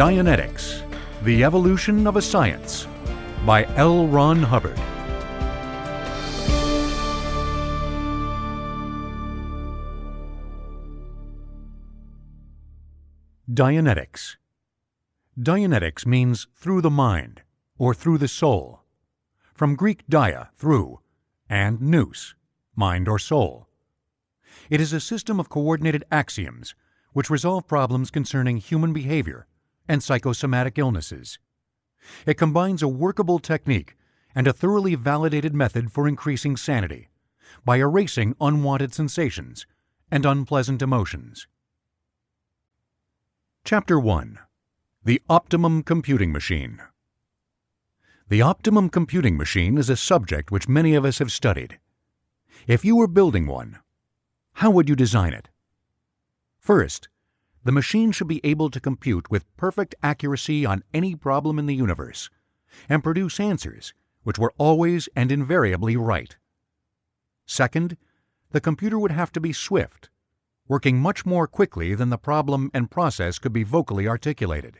Dianetics, The Evolution of a Science by L. Ron Hubbard. Dianetics. Dianetics means through the mind, or through the soul. From Greek dia, through, and nous, mind or soul. It is a system of coordinated axioms which resolve problems concerning human behavior and psychosomatic illnesses. It combines a workable technique and a thoroughly validated method for increasing sanity by erasing unwanted sensations and unpleasant emotions. Chapter 1. The Optimum Computing Machine. The optimum computing machine is a subject which many of us have studied. If you were building one, how would you design it? First, the machine should be able to compute with perfect accuracy on any problem in the universe and produce answers which were always and invariably right. Second, the computer would have to be swift, working much more quickly than the problem and process could be vocally articulated.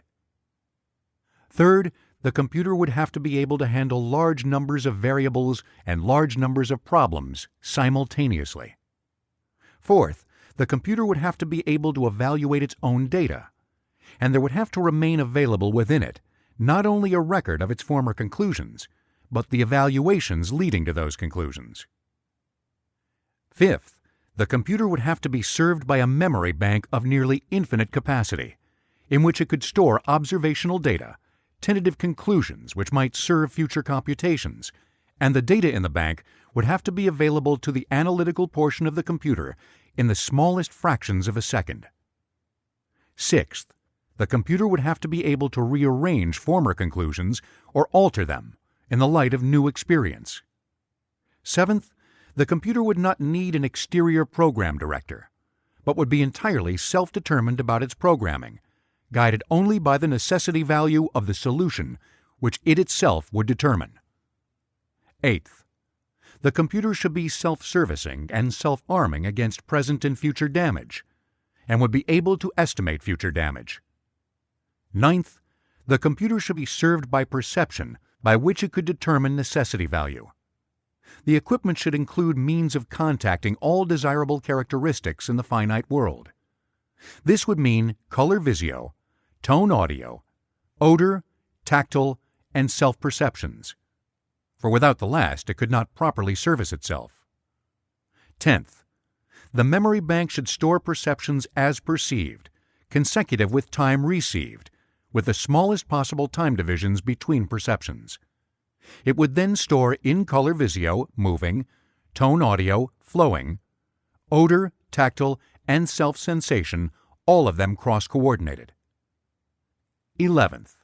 Third, the computer would have to be able to handle large numbers of variables and large numbers of problems simultaneously. Fourth, the computer would have to be able to evaluate its own data, and there would have to remain available within it not only a record of its former conclusions, but the evaluations leading to those conclusions. Fifth, the computer would have to be served by a memory bank of nearly infinite capacity, in which it could store observational data, tentative conclusions which might serve future computations, and the data in the bank would have to be available to the analytical portion of the computer in the smallest fractions of a second. Sixth, the computer would have to be able to rearrange former conclusions or alter them in the light of new experience. Seventh, the computer would not need an exterior program director, but would be entirely self-determined about its programming, guided only by the necessity value of the solution which it itself would determine. Eighth, the computer should be self-servicing and self-arming against present and future damage, and would be able to estimate future damage. Ninth, the computer should be served by perception by which it could determine necessity value. The equipment should include means of contacting all desirable characteristics in the finite world. This would mean color visio, tone audio, odor, tactile, and self-perceptions, for without the last it could not properly service itself. 10th, the memory bank should store perceptions as perceived, consecutive with time received, with the smallest possible time divisions between perceptions. It would then store in color visio, moving, tone audio, flowing, odor, tactile, and self-sensation, all of them cross-coordinated. 11th,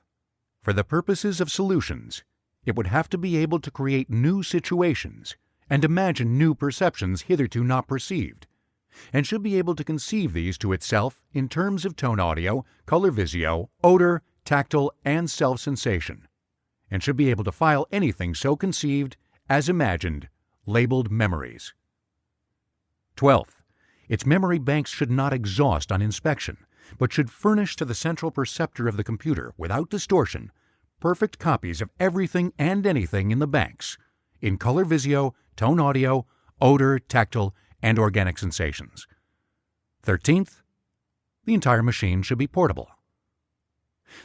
for the purposes of solutions, it would have to be able to create new situations and imagine new perceptions hitherto not perceived, and should be able to conceive these to itself in terms of tone audio, color visio, odor, tactile, and self-sensation, and should be able to file anything so conceived as imagined, labeled memories. 12th, its memory banks should not exhaust on inspection, but should furnish to the central perceptor of the computer, without distortion, perfect copies of everything and anything in the banks, in color visio, tone audio, odor, tactile, and organic sensations. 13th, the entire machine should be portable.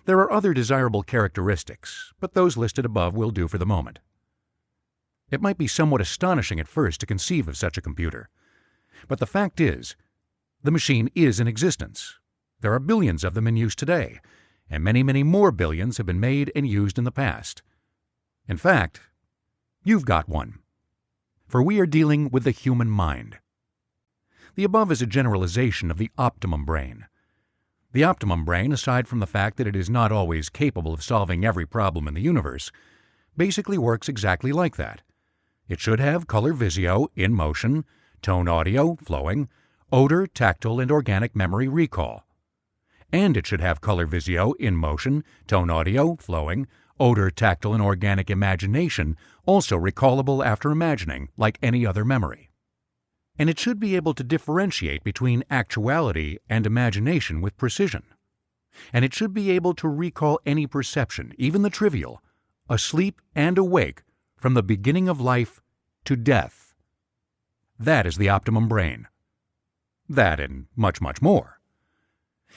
There are other desirable characteristics, but those listed above will do for the moment. It might be somewhat astonishing at first to conceive of such a computer, but the fact is, the machine is in existence. There are billions of them in use today, and many, many more billions have been made and used in the past. In fact, you've got one, for we are dealing with the human mind. The above is a generalization of the optimum brain. The optimum brain, aside from the fact that it is not always capable of solving every problem in the universe, basically works exactly like that. It should have color visio, in motion, tone audio, flowing, odor, tactile, and organic memory recall. And it should have color visio, in motion, tone audio, flowing, odor, tactile, and organic imagination, also recallable after imagining, like any other memory. And it should be able to differentiate between actuality and imagination with precision. And it should be able to recall any perception, even the trivial, asleep and awake, from the beginning of life to death. That is the optimum brain. That and much, much more.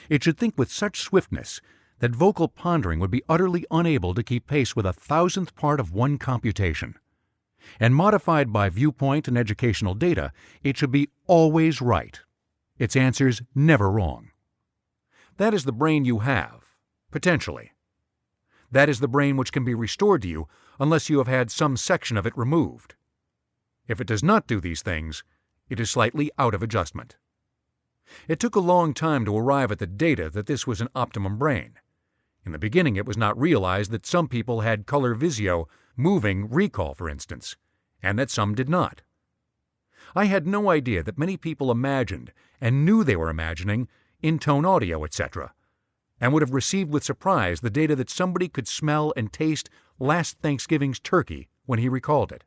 It should think with such swiftness that vocal pondering would be utterly unable to keep pace with 1,000th part of one computation. And modified by viewpoint and educational data, it should be always right. Its answers never wrong. That is the brain you have, potentially. That is the brain which can be restored to you unless you have had some section of it removed. If it does not do these things, it is slightly out of adjustment. It took a long time to arrive at the data that this was an optimum brain. In the beginning, it was not realized that some people had color visio, moving recall, for instance, and that some did not. I had no idea that many people imagined and knew they were imagining in-tone audio, etc., and would have received with surprise the data that somebody could smell and taste last Thanksgiving's turkey when he recalled it.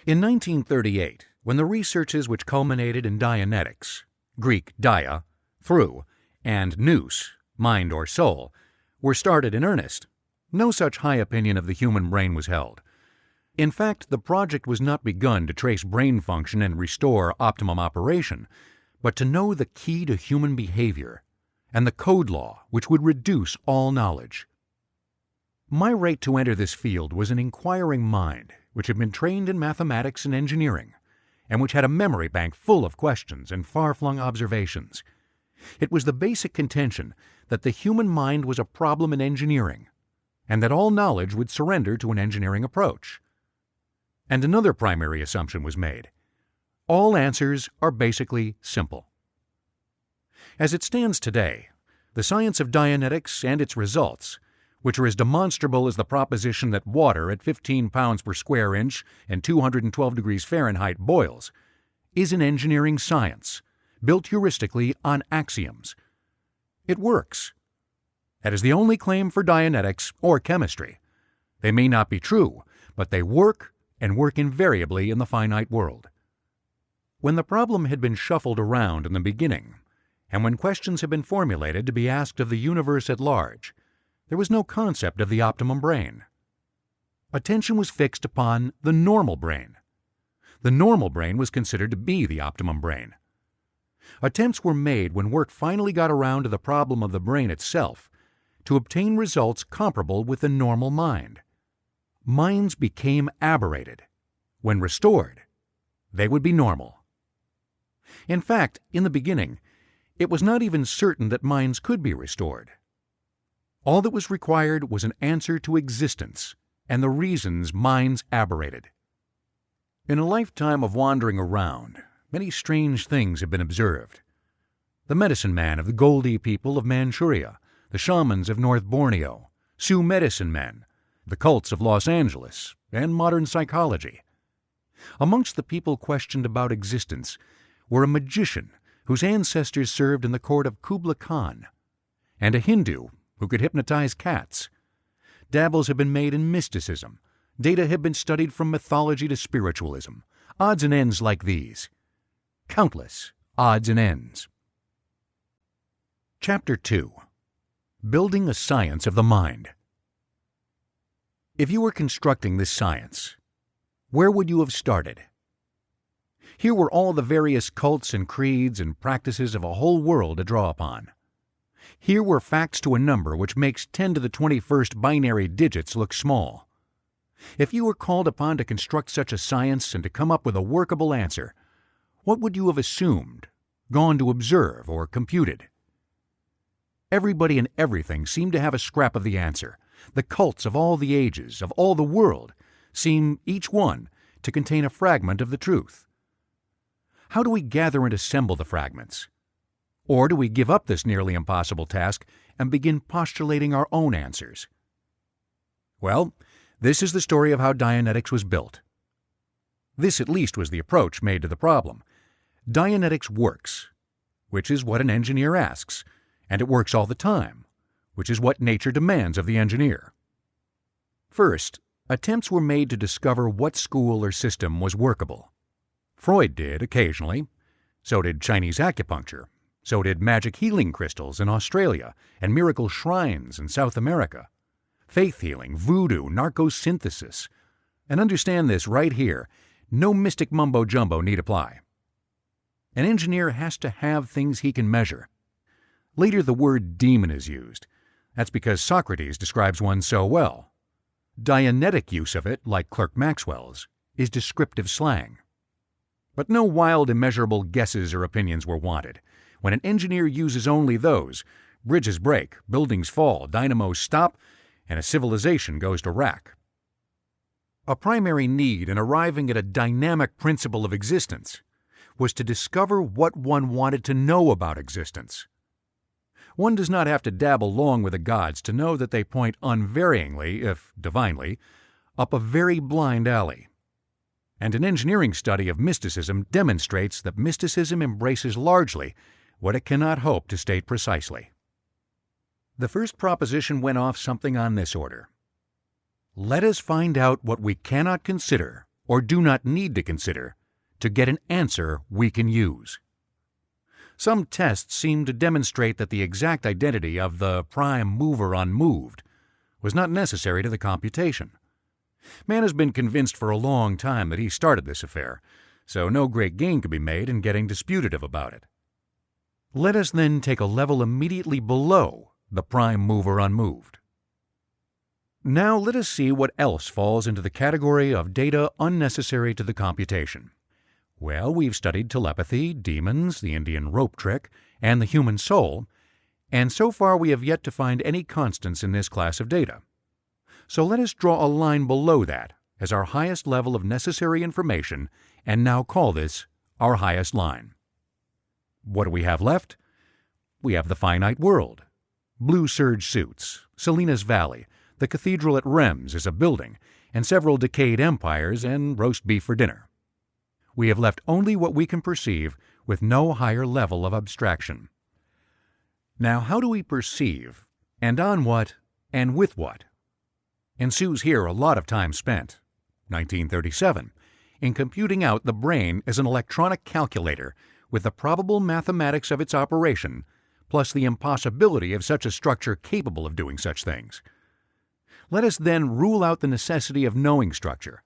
In 1938, when the researches which culminated in Dianetics, Greek dia, through, and nous, mind or soul, were started in earnest, no such high opinion of the human brain was held. In fact, the project was not begun to trace brain function and restore optimum operation, but to know the key to human behavior and the code law which would reduce all knowledge. My right to enter this field was an inquiring mind which had been trained in mathematics and engineering, and which had a memory bank full of questions and far-flung observations. It was the basic contention that the human mind was a problem in engineering, and that all knowledge would surrender to an engineering approach. And another primary assumption was made. All answers are basically simple. As it stands today, the science of Dianetics and its results, which are as demonstrable as the proposition that water at 15 pounds per square inch and 212 degrees Fahrenheit boils, is an engineering science, built heuristically on axioms. It works. That is the only claim for Dianetics or chemistry. They may not be true, but they work and work invariably in the finite world. When the problem had been shuffled around in the beginning, and when questions had been formulated to be asked of the universe at large, there was no concept of the optimum brain. Attention was fixed upon the normal brain. The normal brain was considered to be the optimum brain. Attempts were made when work finally got around to the problem of the brain itself to obtain results comparable with the normal mind. Minds became aberrated. When restored, they would be normal. In fact, in the beginning, it was not even certain that minds could be restored. All that was required was an answer to existence and the reasons minds aberrated. In a lifetime of wandering around, many strange things have been observed. The medicine man of the Goldie people of Manchuria, the shamans of North Borneo, Sioux medicine men, the cults of Los Angeles, and modern psychology. Amongst the people questioned about existence were a magician whose ancestors served in the court of Kubla Khan, and a Hindu who could hypnotize cats. Dabbles have been made in mysticism. Data have been studied from mythology to spiritualism. Odds and ends like these. Countless odds and ends. Chapter 2. Building a Science of the Mind. If you were constructing this science, where would you have started? Here were all the various cults and creeds and practices of a whole world to draw upon. Here were facts to a number which makes 10 to the 21st binary digits look small. If you were called upon to construct such a science and to come up with a workable answer, what would you have assumed, gone to observe, or computed? Everybody and everything seemed to have a scrap of the answer. The cults of all the ages, of all the world, seem, each one, to contain a fragment of the truth. How do we gather and assemble the fragments? Or do we give up this nearly impossible task and begin postulating our own answers? Well, this is the story of how Dianetics was built. This at least was the approach made to the problem. Dianetics works, which is what an engineer asks, and it works all the time, which is what nature demands of the engineer. First, attempts were made to discover what school or system was workable. Freud did occasionally, so did Chinese acupuncture, So did magic healing crystals in Australia and miracle shrines in South America. Faith healing, voodoo, narcosynthesis. And understand this right here, no mystic mumbo-jumbo need apply. An engineer has to have things he can measure. Later the word demon is used. That's because Socrates describes one so well. Dianetic use of it, like Clerk Maxwell's, is descriptive slang. But no wild, immeasurable guesses or opinions were wanted. When an engineer uses only those, bridges break, buildings fall, dynamos stop, and a civilization goes to wrack. A primary need in arriving at a dynamic principle of existence was to discover what one wanted to know about existence. One does not have to dabble long with the gods to know that they point unvaryingly, if divinely, up a very blind alley. And an engineering study of mysticism demonstrates that mysticism embraces largely what it cannot hope to state precisely. The first proposition went off something on this order. Let us find out what we cannot consider or do not need to consider to get an answer we can use. Some tests seem to demonstrate that the exact identity of the prime mover unmoved was not necessary to the computation. Man has been convinced for a long time that he started this affair, so no great gain could be made in getting disputative about it. Let us then take a level immediately below the prime mover unmoved. Now let us see what else falls into the category of data unnecessary to the computation. Well, we've studied telepathy, demons, the Indian rope trick, and the human soul, and so far we have yet to find any constants in this class of data. So let us draw a line below that as our highest level of necessary information and now call this our highest line. What do we have left? We have the finite world. Blue serge suits, Salinas Valley, the cathedral at Reims is a building, and several decayed empires and roast beef for dinner. We have left only what we can perceive with no higher level of abstraction. Now, how do we perceive, and on what, and with what? Ensues here a lot of time spent, 1937, in computing out the brain as an electronic calculator with the probable mathematics of its operation, plus the impossibility of such a structure capable of doing such things. Let us then rule out the necessity of knowing structure,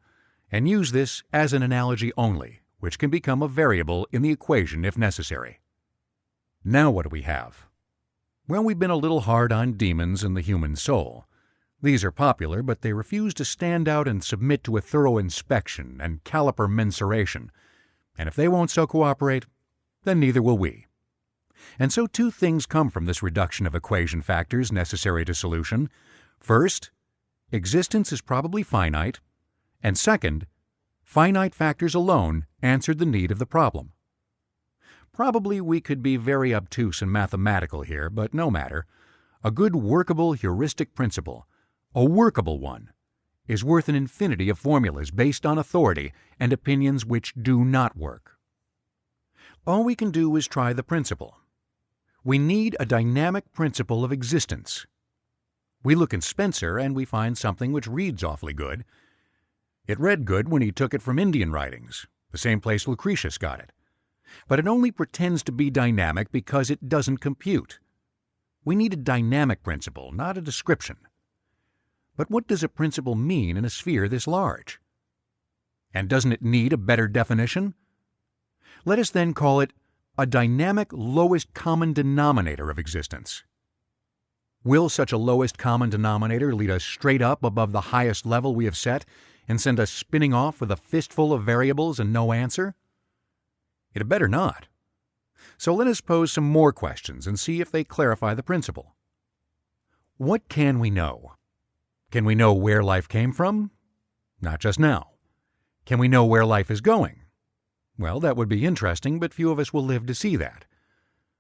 and use this as an analogy only, which can become a variable in the equation if necessary. Now what do we have? Well, we've been a little hard on demons and the human soul. These are popular, but they refuse to stand out and submit to a thorough inspection and caliper mensuration, and if they won't so cooperate, then neither will we. And so two things come from this reduction of equation factors necessary to solution. First, existence is probably finite, and second, finite factors alone answered the need of the problem. Probably we could be very obtuse and mathematical here, but no matter. A good workable heuristic principle, a workable one, is worth an infinity of formulas based on authority and opinions which do not work. All we can do is try the principle. We need a dynamic principle of existence. We look in Spencer and we find something which reads awfully good. It read good when he took it from Indian writings, the same place Lucretius got it. But it only pretends to be dynamic because it doesn't compute. We need a dynamic principle, not a description. But what does a principle mean in a sphere this large? And doesn't it need a better definition? Let us then call it a dynamic lowest common denominator of existence. Will such a lowest common denominator lead us straight up above the highest level we have set and send us spinning off with a fistful of variables and no answer? It had better not. So let us pose some more questions and see if they clarify the principle. What can we know? Can we know where life came from? Not just now. Can we know where life is going? Well, that would be interesting, but few of us will live to see that.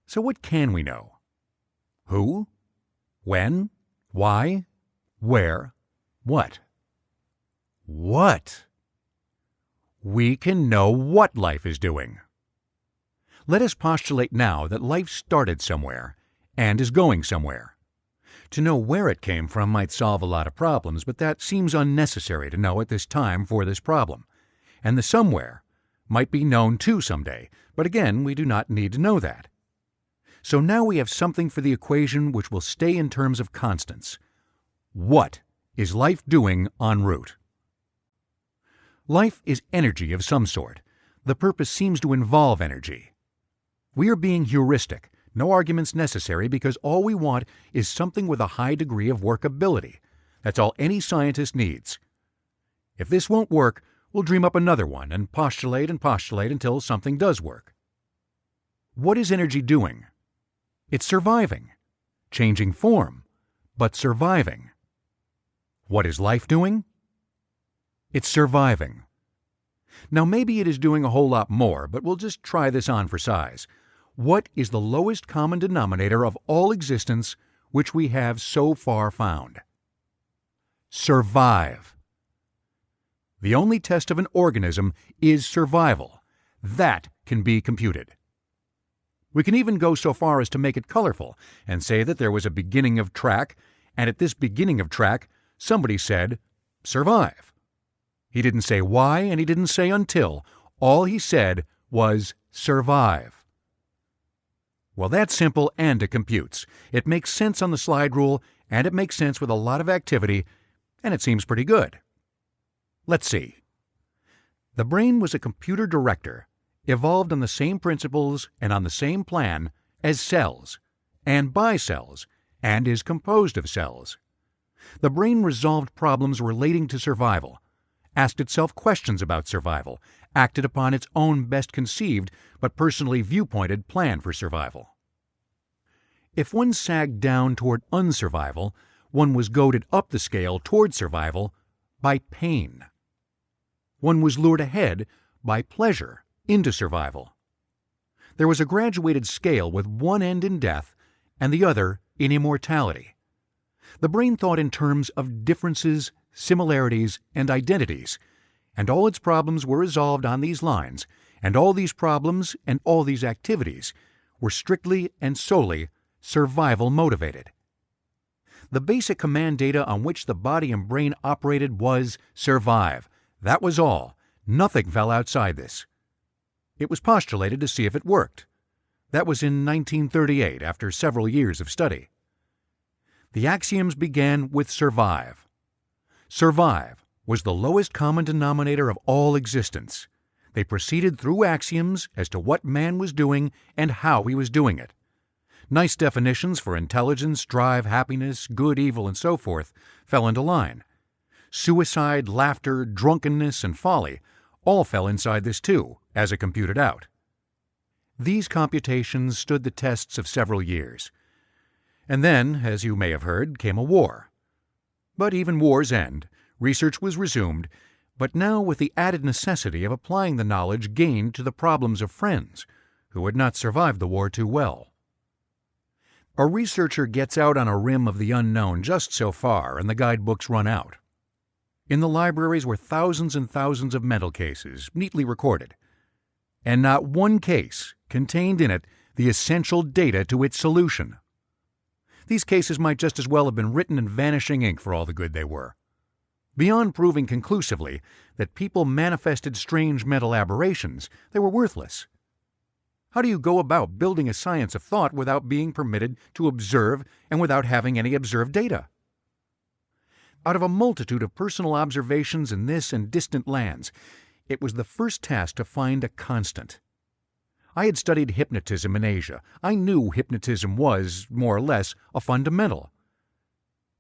So what can we know? Who? When? Why? Where? What? What? We can know what life is doing. Let us postulate now that life started somewhere and is going somewhere. To know where it came from might solve a lot of problems, but that seems unnecessary to know at this time for this problem. And the somewhere might be known too someday, but again, we do not need to know that. So now we have something for the equation which will stay in terms of constants. What is life doing en route? Life is energy of some sort. The purpose seems to involve energy. We are being heuristic, no arguments necessary, because all we want is something with a high degree of workability. That's all any scientist needs. If this won't work, we'll dream up another one and postulate until something does work. What is energy doing? It's surviving, changing form, but surviving. What is life doing? It's surviving. Now maybe it is doing a whole lot more, but we'll just try this on for size. What is the lowest common denominator of all existence which we have so far found? Survive. The only test of an organism is survival. That can be computed. We can even go so far as to make it colorful and say that there was a beginning of track, and at this beginning of track, somebody said, survive. He didn't say why, and he didn't say until. All he said was survive. Well, that's simple, and it computes. It makes sense on the slide rule, and it makes sense with a lot of activity, and it seems pretty good. Let's see. The brain was a computer director, evolved on the same principles and on the same plan as cells, and by cells, and is composed of cells. The brain resolved problems relating to survival, asked itself questions about survival, acted upon its own best-conceived but personally viewpointed plan for survival. If one sagged down toward unsurvival, one was goaded up the scale toward survival by pain. One was lured ahead by pleasure into survival. There was a graduated scale with one end in death and the other in immortality. The brain thought in terms of differences, similarities, and identities, and all its problems were resolved on these lines, and all these problems and all these activities were strictly and solely survival motivated. The basic command data on which the body and brain operated was survive. That was all. Nothing fell outside this. It was postulated to see if it worked. That was in 1938, after several years of study. The axioms began with survive. Survive was the lowest common denominator of all existence. They proceeded through axioms as to what man was doing and how he was doing it. Nice definitions for intelligence, drive, happiness, good, evil, and so forth fell into line. Suicide, laughter, drunkenness, and folly all fell inside this too, as it computed out. These computations stood the tests of several years. And then, as you may have heard, came a war. But even wars end, research was resumed, but now with the added necessity of applying the knowledge gained to the problems of friends who had not survived the war too well. A researcher gets out on a rim of the unknown just so far, and the guidebooks run out. In the libraries were thousands and thousands of mental cases, neatly recorded, and not one case contained in it the essential data to its solution. These cases might just as well have been written in vanishing ink for all the good they were. Beyond proving conclusively that people manifested strange mental aberrations, they were worthless. How do you go about building a science of thought without being permitted to observe and without having any observed data? Out of a multitude of personal observations in this and distant lands, it was the first task to find a constant. I had studied hypnotism in Asia. I knew hypnotism was, more or less, a fundamental.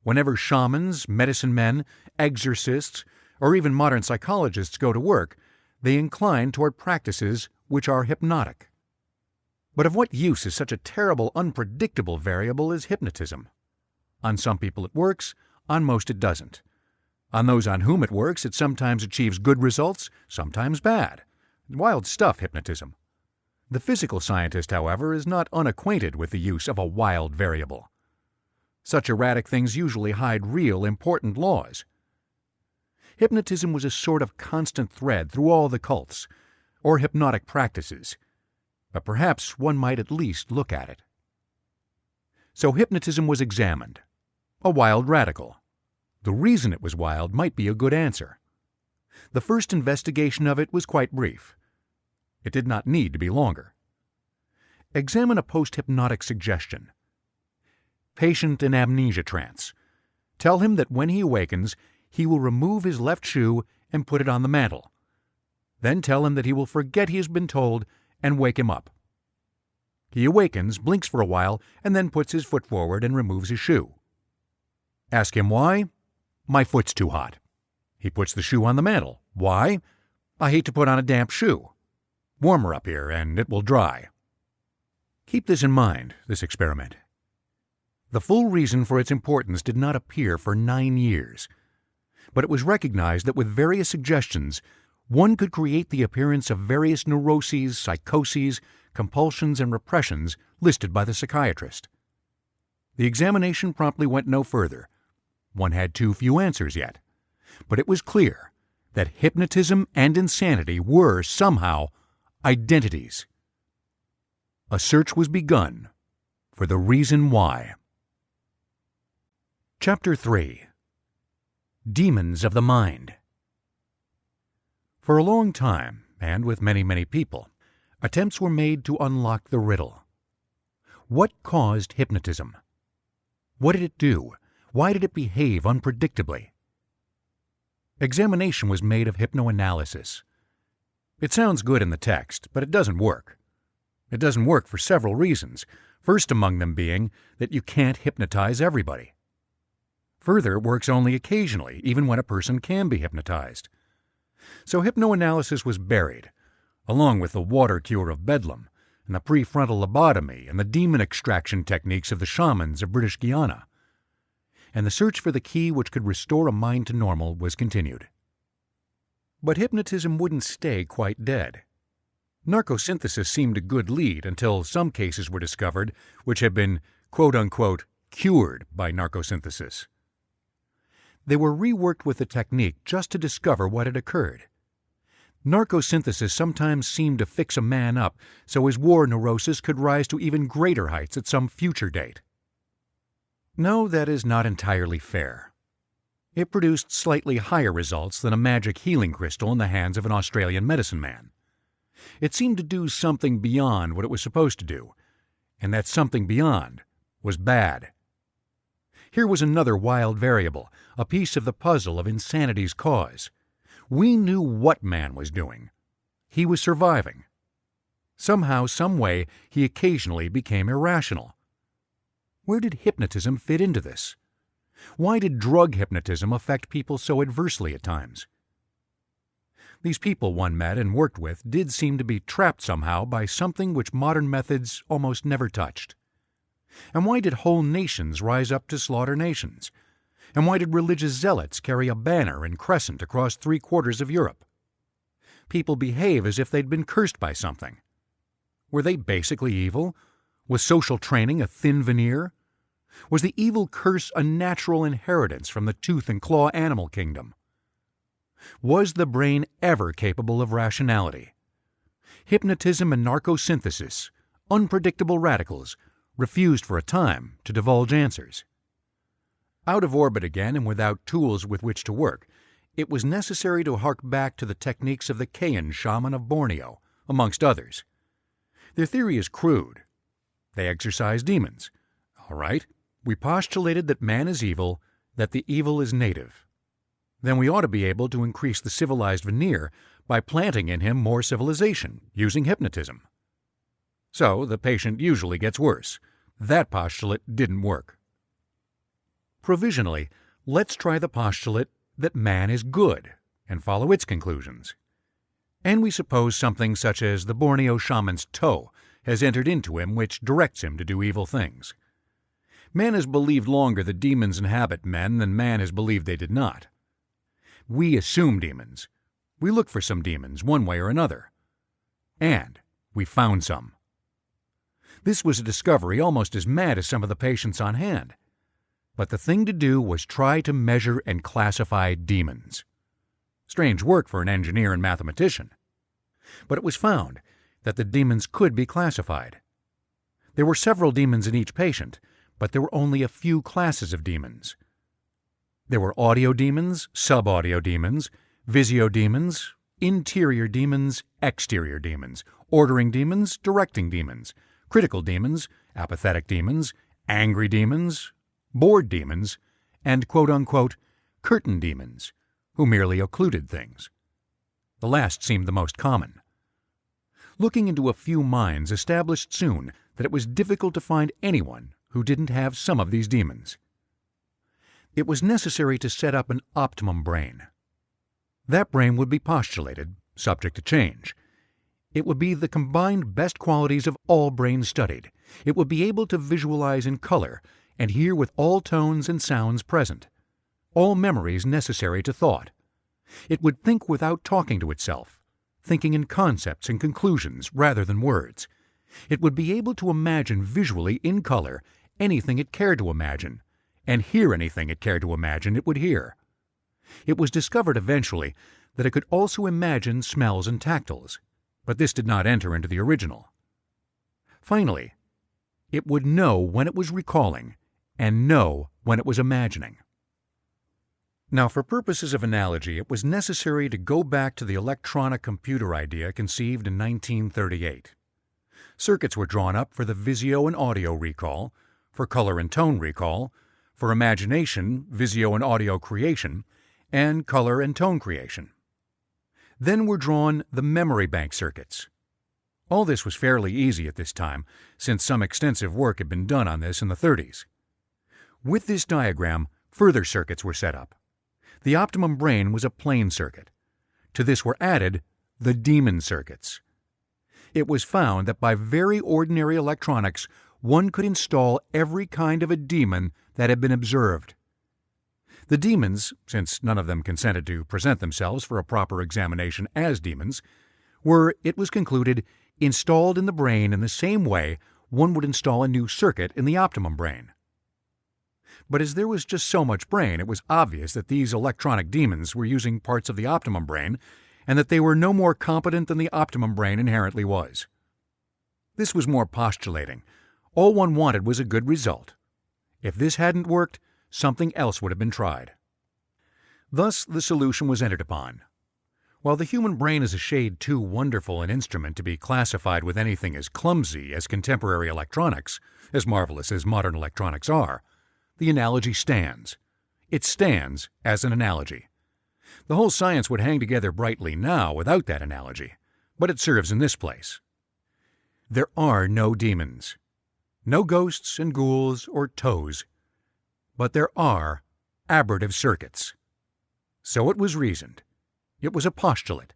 Whenever shamans, medicine men, exorcists, or even modern psychologists go to work, they incline toward practices which are hypnotic. But of what use is such a terrible, unpredictable variable as hypnotism? On some people it works, on most it doesn't. On those on whom it works, it sometimes achieves good results, sometimes bad. Wild stuff, hypnotism. The physical scientist, however, is not unacquainted with the use of a wild variable. Such erratic things usually hide real, important laws. Hypnotism was a sort of constant thread through all the cults, or hypnotic practices, but perhaps one might at least look at it. So hypnotism was examined. A wild radical. The reason it was wild might be a good answer. The first investigation of it was quite brief. It did not need to be longer. Examine a post-hypnotic suggestion. Patient in amnesia trance. Tell him that when he awakens, he will remove his left shoe and put it on the mantel. Then tell him that he will forget he has been told and wake him up. He awakens, blinks for a while, and then puts his foot forward and removes his shoe. Ask him why. My foot's too hot. He puts the shoe on the mantel. Why? I hate to put on a damp shoe. Warmer up here, and it will dry. Keep this in mind, this experiment. The full reason for its importance did not appear for 9 years, but it was recognized that with various suggestions, one could create the appearance of various neuroses, psychoses, compulsions, and repressions listed by the psychiatrist. The examination promptly went no further. One had too few answers yet, but it was clear that hypnotism and insanity were somehow identities. A search was begun for the reason why. Chapter 3. Demons of the Mind. For a long time, and with many people, attempts were made to unlock the riddle. What caused hypnotism? What did it do? Why did it behave unpredictably? Examination was made of hypnoanalysis. It sounds good in the text, but it doesn't work. It doesn't work for several reasons, first among them being that you can't hypnotize everybody. Further, it works only occasionally, even when a person can be hypnotized. So hypnoanalysis was buried, along with the water cure of Bedlam, and the prefrontal lobotomy and the demon extraction techniques of the shamans of British Guiana. And the search for the key which could restore a mind to normal was continued. But hypnotism wouldn't stay quite dead. Narcosynthesis seemed a good lead until some cases were discovered which had been, quote-unquote, cured by narcosynthesis. They were reworked with the technique just to discover what had occurred. Narcosynthesis sometimes seemed to fix a man up so his war neurosis could rise to even greater heights at some future date. No, that is not entirely fair. It produced slightly higher results than a magic healing crystal in the hands of an Australian medicine man. It seemed to do something beyond what it was supposed to do, and that something beyond was bad. Here was another wild variable, a piece of the puzzle of insanity's cause. We knew what man was doing. He was surviving. Somehow, some way, he occasionally became irrational. Where did hypnotism fit into this? Why did drug hypnotism affect people so adversely at times? These people one met and worked with did seem to be trapped somehow by something which modern methods almost never touched. And why did whole nations rise up to slaughter nations? And why did religious zealots carry a banner and crescent across 3/4 of Europe? People behave as if they'd been cursed by something. Were they basically evil? Was social training a thin veneer? Was the evil curse a natural inheritance from the tooth and claw animal kingdom? Was the brain ever capable of rationality? Hypnotism and narcosynthesis, unpredictable radicals, refused for a time to divulge answers. Out of orbit again and without tools with which to work, it was necessary to hark back to the techniques of the Kayan shaman of Borneo, amongst others. Their theory is crude. They exorcise demons. All right, we postulated that man is evil, that the evil is native. Then we ought to be able to increase the civilized veneer by planting in him more civilization, using hypnotism. So the patient usually gets worse. That postulate didn't work. Provisionally, let's try the postulate that man is good and follow its conclusions. And we suppose something such as the Borneo shaman's toe has entered into him which directs him to do evil things. Man has believed longer that demons inhabit men than man has believed they did not. We assume demons. We look for some demons, one way or another. And we found some. This was a discovery almost as mad as some of the patients on hand. But the thing to do was try to measure and classify demons. Strange work for an engineer and mathematician. But it was found that the demons could be classified. There were several demons in each patient, but there were only a few classes of demons. There were audio demons, sub-audio demons, visio demons, interior demons, exterior demons, ordering demons, directing demons, critical demons, apathetic demons, angry demons, bored demons, and quote-unquote curtain demons, who merely occluded things. The last seemed the most common. Looking into a few minds established soon that it was difficult to find anyone who didn't have some of these demons. It was necessary to set up an optimum brain. That brain would be postulated, subject to change. It would be the combined best qualities of all brains studied. It would be able to visualize in color and hear with all tones and sounds present, all memories necessary to thought. It would think without talking to itself, thinking in concepts and conclusions rather than words. It would be able to imagine visually in color anything it cared to imagine, and hear anything it cared to imagine it would hear. It was discovered eventually that it could also imagine smells and tactiles, but this did not enter into the original. Finally, it would know when it was recalling and know when it was imagining. Now, for purposes of analogy, it was necessary to go back to the electronic computer idea conceived in 1938. Circuits were drawn up for the visio and audio recall, for color and tone recall, for imagination, visio and audio creation, and color and tone creation. Then were drawn the memory bank circuits. All this was fairly easy at this time, since some extensive work had been done on this in the 30s. With this diagram, further circuits were set up. The optimum brain was a plain circuit. To this were added the demon circuits. It was found that by very ordinary electronics, one could install every kind of a demon that had been observed. The demons, since none of them consented to present themselves for a proper examination as demons, were, it was concluded, installed in the brain in the same way one would install a new circuit in the optimum brain. But as there was just so much brain, it was obvious that these electronic demons were using parts of the optimum brain, and that they were no more competent than the optimum brain inherently was. This was more postulating. All one wanted was a good result. If this hadn't worked, something else would have been tried. Thus the solution was entered upon. While the human brain is a shade too wonderful an instrument to be classified with anything as clumsy as contemporary electronics, as marvelous as modern electronics are, the analogy stands. It stands as an analogy. The whole science would hang together brightly now without that analogy, but it serves in this place. There are no demons, no ghosts and ghouls or toes, but there are aberrative circuits. So it was reasoned. It was a postulate.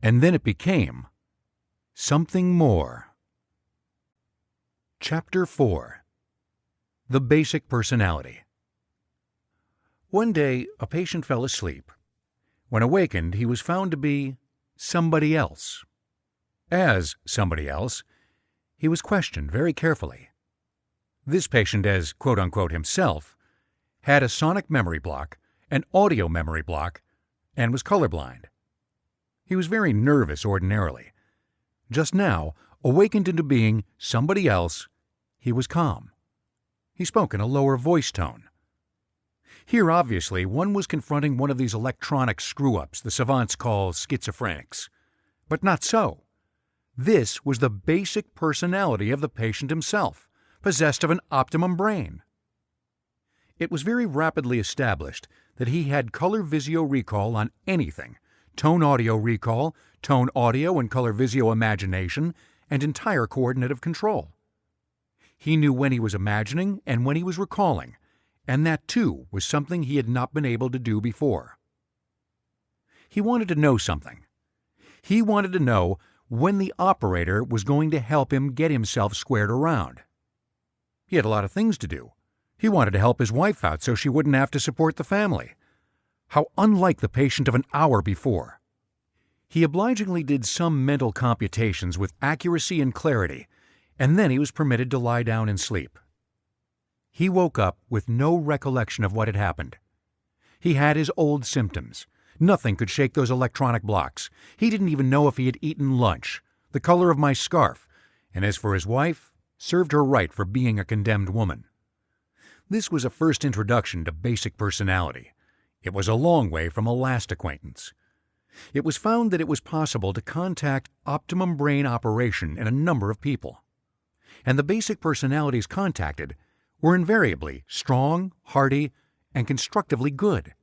And then it became something more. Chapter 4. The Basic Personality. One day, a patient fell asleep. When awakened, he was found to be somebody else. As somebody else, he was questioned very carefully. This patient, as quote-unquote himself, had a sonic memory block, an audio memory block, and was colorblind. He was very nervous ordinarily. Just now, awakened into being somebody else, he was calm. He spoke in a lower voice tone. Here, obviously, one was confronting one of these electronic screw-ups the savants call schizophrenics. But not so. This was the basic personality of the patient himself, possessed of an optimum brain. It was very rapidly established that he had color visio recall on anything, tone audio recall, tone audio and color visio imagination, and entire coordinative control. He knew when he was imagining and when he was recalling, and that too was something he had not been able to do before. He wanted to know something. He wanted to know when the operator was going to help him get himself squared around. He had a lot of things to do. He wanted to help his wife out so she wouldn't have to support the family. How unlike the patient of an hour before. He obligingly did some mental computations with accuracy and clarity, and then he was permitted to lie down and sleep. He woke up with no recollection of what had happened. He had his old symptoms. Nothing could shake those electronic blocks. He didn't even know if he had eaten lunch, the color of my scarf, and as for his wife, served her right for being a condemned woman. This was a first introduction to basic personality. It was a long way from a last acquaintance. It was found that it was possible to contact optimum brain operation in a number of people. and the basic personalities contacted were invariably strong, hearty, and constructively good.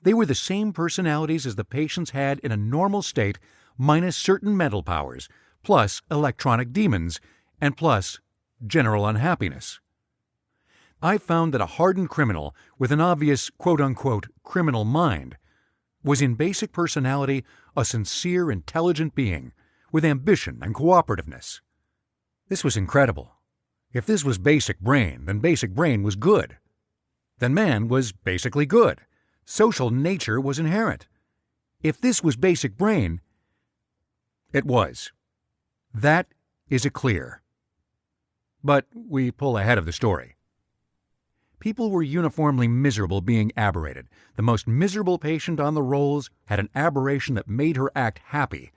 They were the same personalities as the patients had in a normal state, minus certain mental powers, plus electronic demons, and plus general unhappiness. I found that a hardened criminal with an obvious quote-unquote criminal mind was in basic personality a sincere, intelligent being with ambition and cooperativeness. This was incredible. If this was basic brain, then basic brain was good. Then man was basically good. Social nature was inherent. If this was basic brain, it was. That is a clear. But we pull ahead of the story. People were uniformly miserable being aberrated. The most miserable patient on the rolls had an aberration that made her act happy,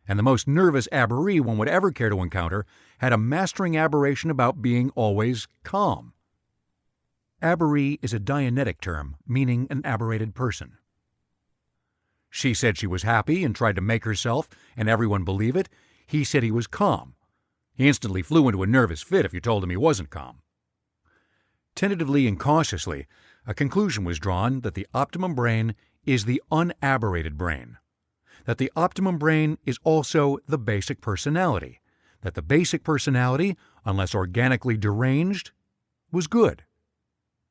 and the most nervous aberree one would ever care to encounter had a mastering aberration about being always calm. Aberree is a Dianetic term meaning an aberrated person. She said she was happy and tried to make herself and everyone believe it. He said he was calm. He instantly flew into a nervous fit if you told him he wasn't calm. Tentatively and cautiously, a conclusion was drawn that the optimum brain is the unaberrated brain, that the optimum brain is also the basic personality, that the basic personality, unless organically deranged, was good.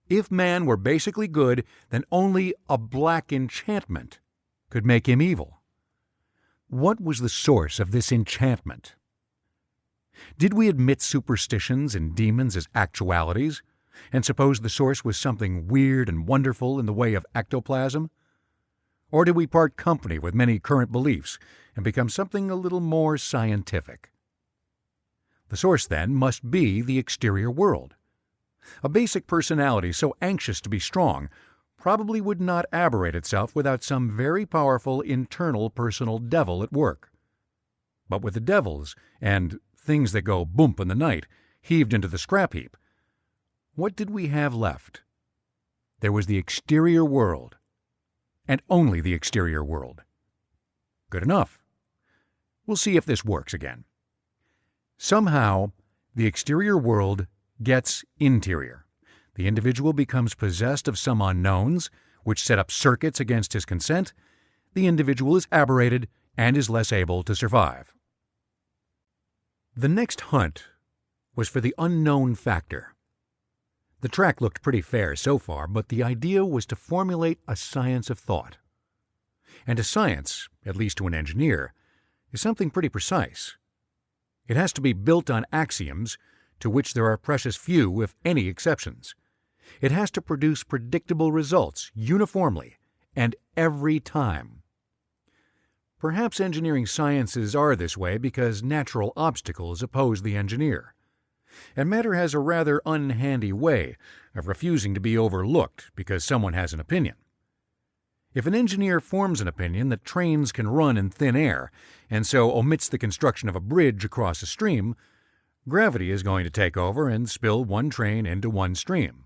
If man were basically good, then only a black enchantment could make him evil. What was the source of this enchantment? Did we admit superstitions and demons as actualities, and suppose the source was something weird and wonderful in the way of ectoplasm? Or did we part company with many current beliefs and become something a little more scientific? The source, then, must be the exterior world. A basic personality so anxious to be strong probably would not aberrate itself without some very powerful internal personal devil at work. But with the devils and things that go boomp in the night heaved into the scrap heap, what did we have left? There was the exterior world, and only the exterior world. Good enough. We'll see if this works again. Somehow, the exterior world gets interior. The individual becomes possessed of some unknowns, which set up circuits against his consent. The individual is aberrated and is less able to survive. The next hunt was for the unknown factor. The track looked pretty fair so far, but the idea was to formulate a science of thought. And a science, at least to an engineer, is something pretty precise. It has to be built on axioms, to which there are precious few, if any, exceptions. It has to produce predictable results uniformly and every time. Perhaps engineering sciences are this way because natural obstacles oppose the engineer. And matter has a rather unhandy way of refusing to be overlooked because someone has an opinion. If an engineer forms an opinion that trains can run in thin air, and so omits the construction of a bridge across a stream, gravity is going to take over and spill one train into one stream.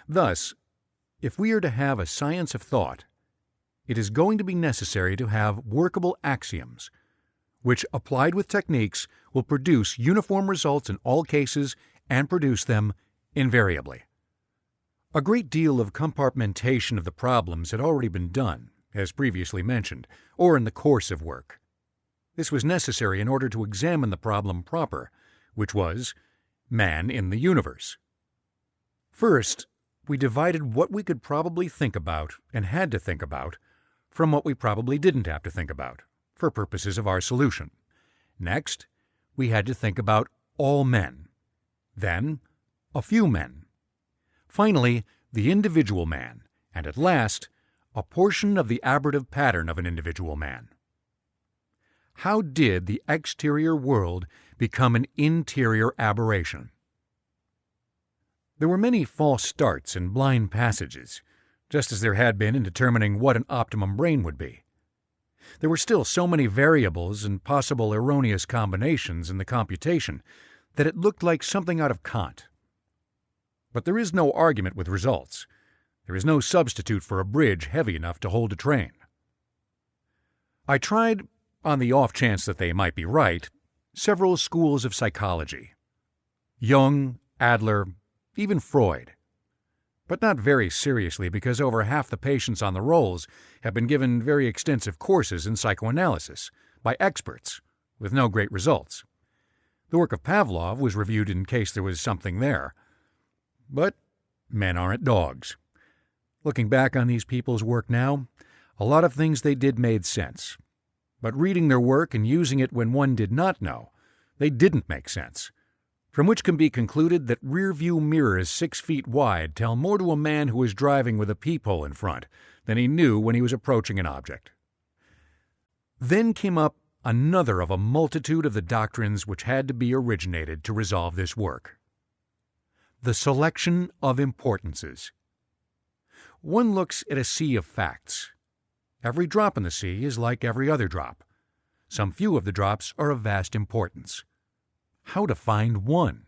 Thus, if we are to have a science of thought, it is going to be necessary to have workable axioms, which, applied with techniques, will produce uniform results in all cases and produce them invariably. A great deal of compartmentation of the problems had already been done, as previously mentioned, or in the course of work. This was necessary in order to examine the problem proper, which was man in the universe. First, we divided what we could probably think about and had to think about from what we probably didn't have to think about, for purposes of our solution. Next, we had to think about all men. Then, a few men. Finally, the individual man, and at last, a portion of the aberrative pattern of an individual man. How did the exterior world become an interior aberration? There were many false starts and blind passages, just as there had been in determining what an optimum brain would be. There were still so many variables and possible erroneous combinations in the computation that it looked like something out of Kant. But there is no argument with results. There is no substitute for a bridge heavy enough to hold a train. I tried, on the off chance that they might be right, several schools of psychology, Jung, Adler, even Freud. But not very seriously, because over half the patients on the rolls have been given very extensive courses in psychoanalysis by experts, with no great results. The work of Pavlov was reviewed in case there was something there. But men aren't dogs. Looking back on these people's work now, a lot of things they did made sense. But reading their work and using it when one did not know, they didn't make sense. From which can be concluded that rear-view mirrors 6 feet wide tell more to a man who is driving with a peephole in front than he knew when he was approaching an object. Then came up another of a multitude of the doctrines which had to be originated to resolve this work. The selection of importances. One looks at a sea of facts. Every drop in the sea is like every other drop. Some few of the drops are of vast importance. How to find one?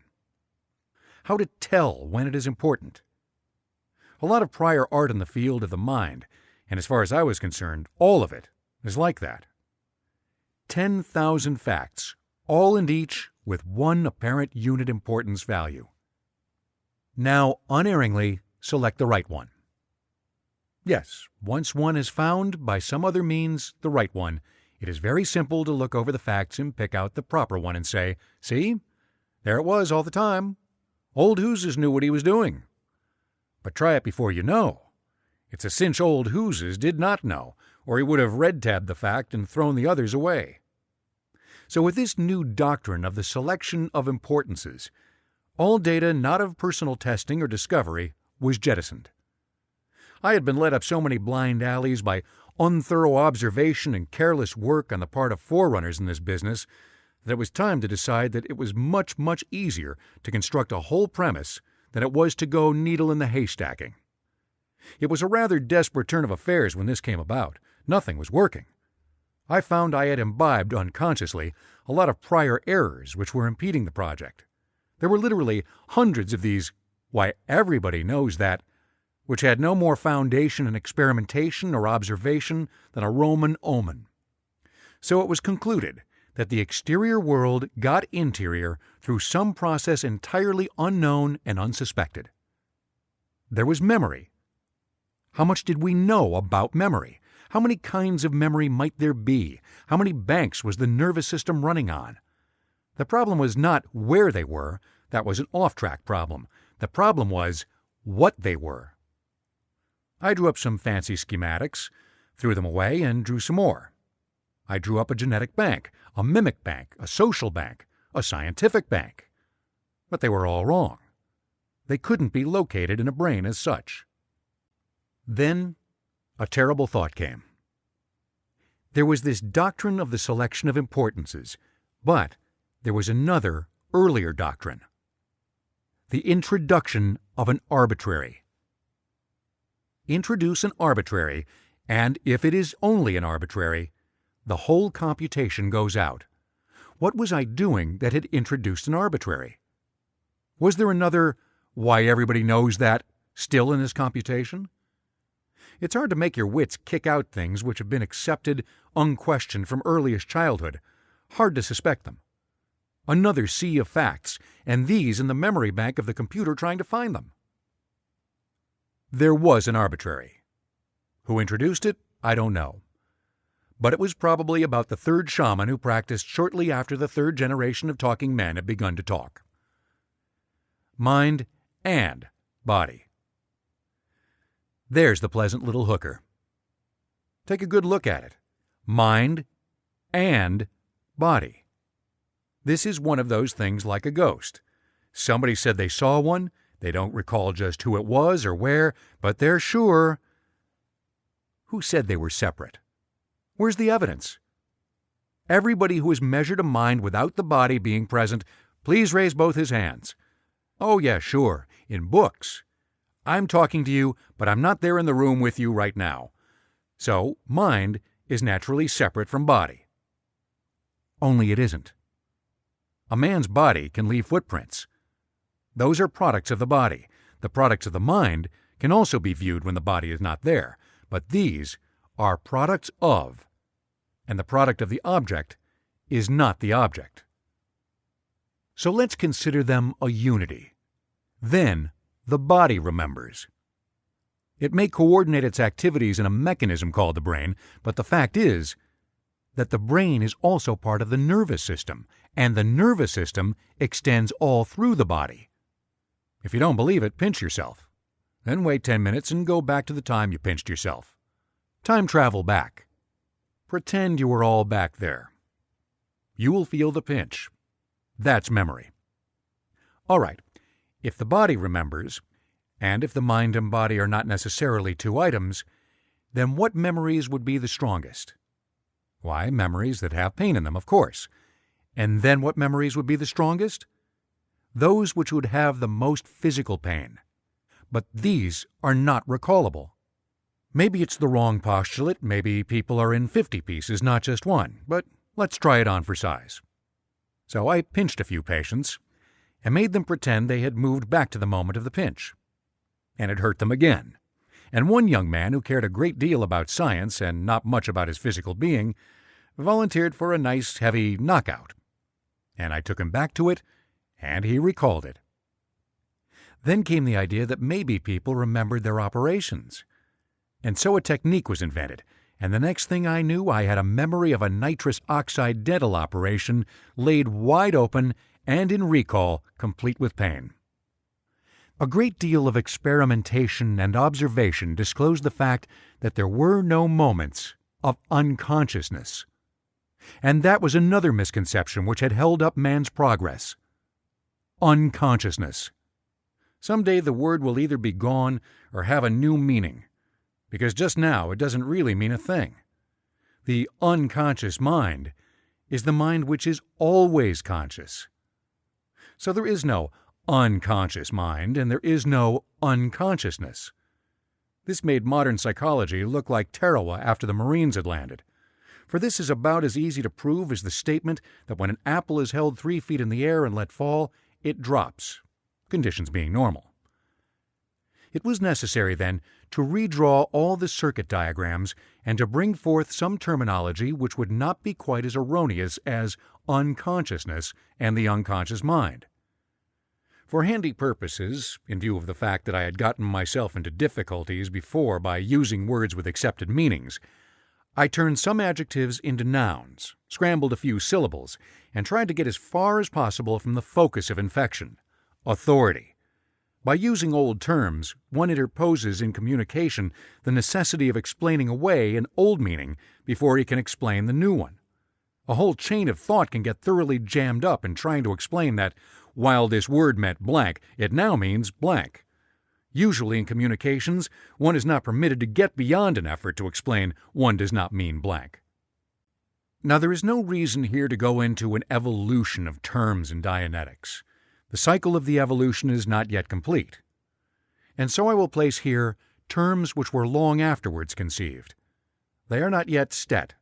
How to tell when it is important? A lot of prior art in the field of the mind, and as far as I was concerned, all of it, is like that. 10,000 facts, all and each with one apparent unit importance value. Now, unerringly, select the right one. Yes, once one is found, by some other means, the right one, it is very simple to look over the facts and pick out the proper one and say, see, there it was all the time. Old Hooses knew what he was doing. But try it before you know. It's a cinch old Hooses did not know, or he would have red-tabbed the fact and thrown the others away. So with this new doctrine of the selection of importances, all data not of personal testing or discovery was jettisoned. I had been led up so many blind alleys by unthorough observation and careless work on the part of forerunners in this business that it was time to decide that it was much, much easier to construct a whole premise than it was to go needle in the haystacking. It was a rather desperate turn of affairs when this came about. Nothing was working. I found I had imbibed unconsciously a lot of prior errors which were impeding the project. There were literally hundreds of these, why, everybody knows that, which had no more foundation in experimentation or observation than a Roman omen. So it was concluded that the exterior world got interior through some process entirely unknown and unsuspected. There was memory. How much did we know about memory? How many kinds of memory might there be? How many banks was the nervous system running on? The problem was not where they were. That was an off-track problem. The problem was what they were. I drew up some fancy schematics, threw them away, and drew some more. I drew up a genetic bank, a mimic bank, a social bank, a scientific bank. But they were all wrong. They couldn't be located in a brain as such. Then a terrible thought came. There was this doctrine of the selection of importances, but there was another, earlier doctrine. The introduction of an arbitrary. Introduce an arbitrary, and if it is only an arbitrary, the whole computation goes out. What was I doing that had introduced an arbitrary? Was there another, why everybody knows that, still in this computation? It's hard to make your wits kick out things which have been accepted, unquestioned from earliest childhood. Hard to suspect them. Another sea of facts, and these in the memory bank of the computer trying to find them. There was an arbitrary. Who introduced it, I don't know. But it was probably about the third shaman who practiced shortly after the third generation of talking men had begun to talk. Mind and body. There's the pleasant little hooker. Take a good look at it. Mind and body. This is one of those things like a ghost. Somebody said they saw one. They don't recall just who it was or where, but they're sure. Who said they were separate? Where's the evidence? Everybody who has measured a mind without the body being present, please raise both his hands. Oh, yeah, sure, in books. I'm talking to you, but I'm not there in the room with you right now. So, mind is naturally separate from body. Only it isn't. A man's body can leave footprints. Those are products of the body. The products of the mind can also be viewed when the body is not there, but these are products of, and the product of the object is not the object. So let's consider them a unity. Then, the body remembers. It may coordinate its activities in a mechanism called the brain, but the fact is that the brain is also part of the nervous system, and the nervous system extends all through the body. If you don't believe it, pinch yourself. Then wait 10 minutes and go back to the time you pinched yourself. Time travel back. Pretend you were all back there. You will feel the pinch. That's memory. All right, if the body remembers, and if the mind and body are not necessarily two items, then what memories would be the strongest? Why, memories that have pain in them, of course. And then what memories would be the strongest? Those which would have the most physical pain. But these are not recallable. Maybe it's the wrong postulate, maybe people are in 50 pieces, not just one, but let's try it on for size. So I pinched a few patients and made them pretend they had moved back to the moment of the pinch. And it hurt them again. And one young man who cared a great deal about science and not much about his physical being volunteered for a nice, heavy knockout. And I took him back to it, and he recalled it. Then came the idea that maybe people remembered their operations. And so a technique was invented, and the next thing I knew, I had a memory of a nitrous oxide dental operation laid wide open and in recall, complete with pain. A great deal of experimentation and observation disclosed the fact that there were no moments of unconsciousness. And that was another misconception which had held up man's progress. Unconsciousness. Someday the word will either be gone or have a new meaning, because just now it doesn't really mean a thing. The unconscious mind is the mind which is always conscious. So there is no unconscious mind, and there is no unconsciousness. This made modern psychology look like Tarawa after the Marines had landed, for this is about as easy to prove as the statement that when an apple is held 3 feet in the air and let fall, it drops, conditions being normal. It was necessary, then, to redraw all the circuit diagrams and to bring forth some terminology which would not be quite as erroneous as unconsciousness and the unconscious mind. For handy purposes, in view of the fact that I had gotten myself into difficulties before by using words with accepted meanings, I turned some adjectives into nouns, scrambled a few syllables, and tried to get as far as possible from the focus of infection, authority. By using old terms, one interposes in communication the necessity of explaining away an old meaning before he can explain the new one. A whole chain of thought can get thoroughly jammed up in trying to explain that, while this word meant blank, it now means blank. Usually in communications, one is not permitted to get beyond an effort to explain one does not mean blank. Now there is no reason here to go into an evolution of terms in Dianetics. The cycle of the evolution is not yet complete. And so I will place here terms which were long afterwards conceived. They are not yet stet,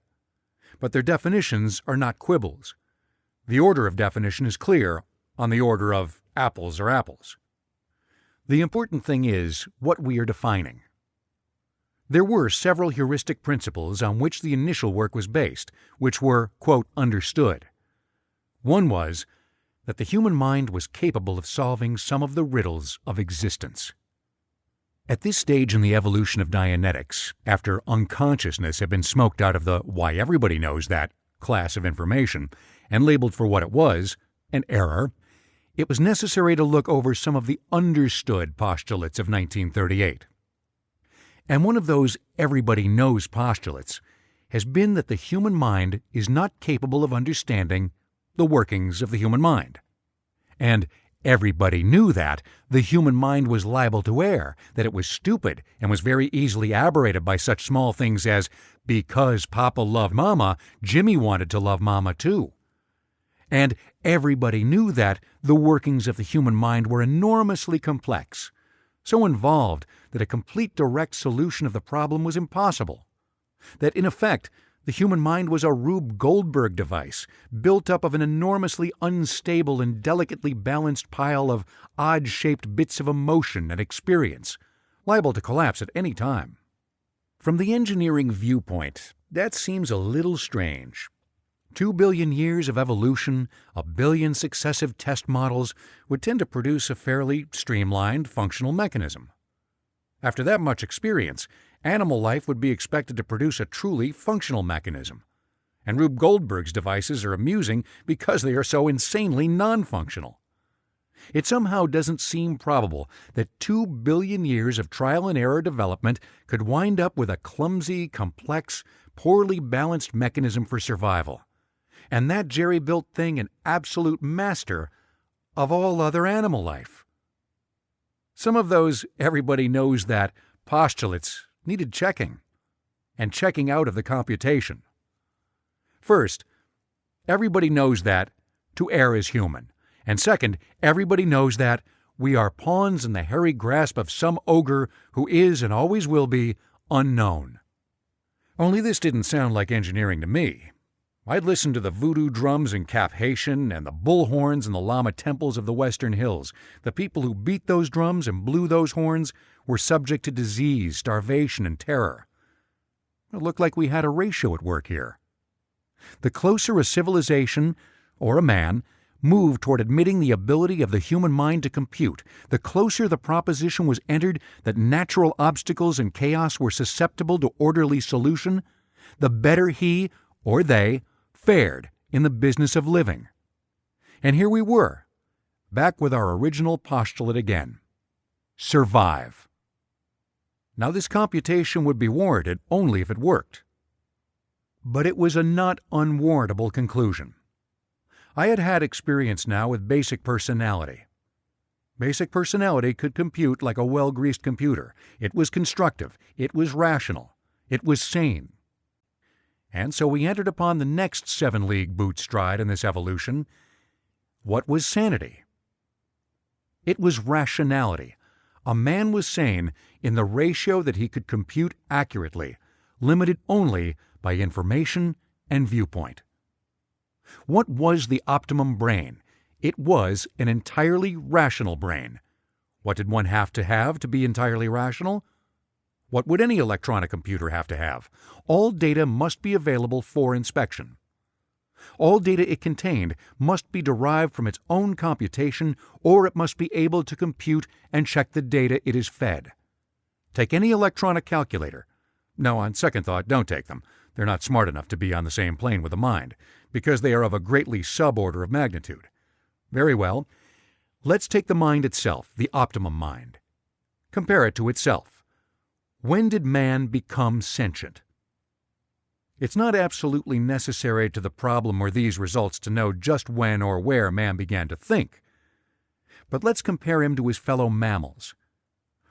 but their definitions are not quibbles. The order of definition is clear on the order of apples are apples. The important thing is what we are defining. There were several heuristic principles on which the initial work was based, which were, quote, understood. One was that the human mind was capable of solving some of the riddles of existence. At this stage in the evolution of Dianetics, after unconsciousness had been smoked out of the why everybody knows that class of information and labeled for what it was, an error, it was necessary to look over some of the understood postulates of 1938. And one of those everybody knows postulates has been that the human mind is not capable of understanding the workings of the human mind. And everybody knew that the human mind was liable to err, that it was stupid and was very easily aberrated by such small things as, because Papa loved Mama, Jimmy wanted to love Mama too. And everybody knew that the workings of the human mind were enormously complex, so involved that a complete direct solution of the problem was impossible. That, in effect, the human mind was a Rube Goldberg device, built up of an enormously unstable and delicately balanced pile of odd-shaped bits of emotion and experience, liable to collapse at any time. From the engineering viewpoint, that seems a little strange. 2 billion years of evolution, a billion successive test models would tend to produce a fairly streamlined functional mechanism. After that much experience, animal life would be expected to produce a truly functional mechanism. And Rube Goldberg's devices are amusing because they are so insanely non-functional. It somehow doesn't seem probable that 2 billion years of trial and error development could wind up with a clumsy, complex, poorly balanced mechanism for survival. And that Jerry-built thing an absolute master of all other animal life. Some of those everybody knows that postulates needed checking, and checking out of the computation. First, everybody knows that to err is human. And second, everybody knows that we are pawns in the hairy grasp of some ogre who is and always will be unknown. Only this didn't sound like engineering to me. I'd listened to the voodoo drums in Cap Haitian and the bullhorns in the Lama temples of the Western Hills. The people who beat those drums and blew those horns were subject to disease, starvation, and terror. It looked like we had a ratio at work here. The closer a civilization, or a man, moved toward admitting the ability of the human mind to compute, the closer the proposition was entered that natural obstacles and chaos were susceptible to orderly solution, the better he, or they, fared in the business of living. And here we were, back with our original postulate again. Survive. Now this computation would be warranted only if it worked. But it was a not unwarrantable conclusion. I had had experience now with basic personality. Basic personality could compute like a well-greased computer. It was constructive. It was rational. It was sane. And so we entered upon the next 7-league boot stride in this evolution. What was sanity? It was rationality. A man was sane in the ratio that he could compute accurately, limited only by information and viewpoint. What was the optimum brain? It was an entirely rational brain. What did one have to be entirely rational? What would any electronic computer have to have? All data must be available for inspection. All data it contained must be derived from its own computation, or it must be able to compute and check the data it is fed. Take any electronic calculator. No, on second thought, don't take them. They're not smart enough to be on the same plane with the mind, because they are of a greatly suborder of magnitude. Very well. Let's take the mind itself, the optimum mind. Compare it to itself. When did man become sentient? It's not absolutely necessary to the problem or these results to know just when or where man began to think. But let's compare him to his fellow mammals.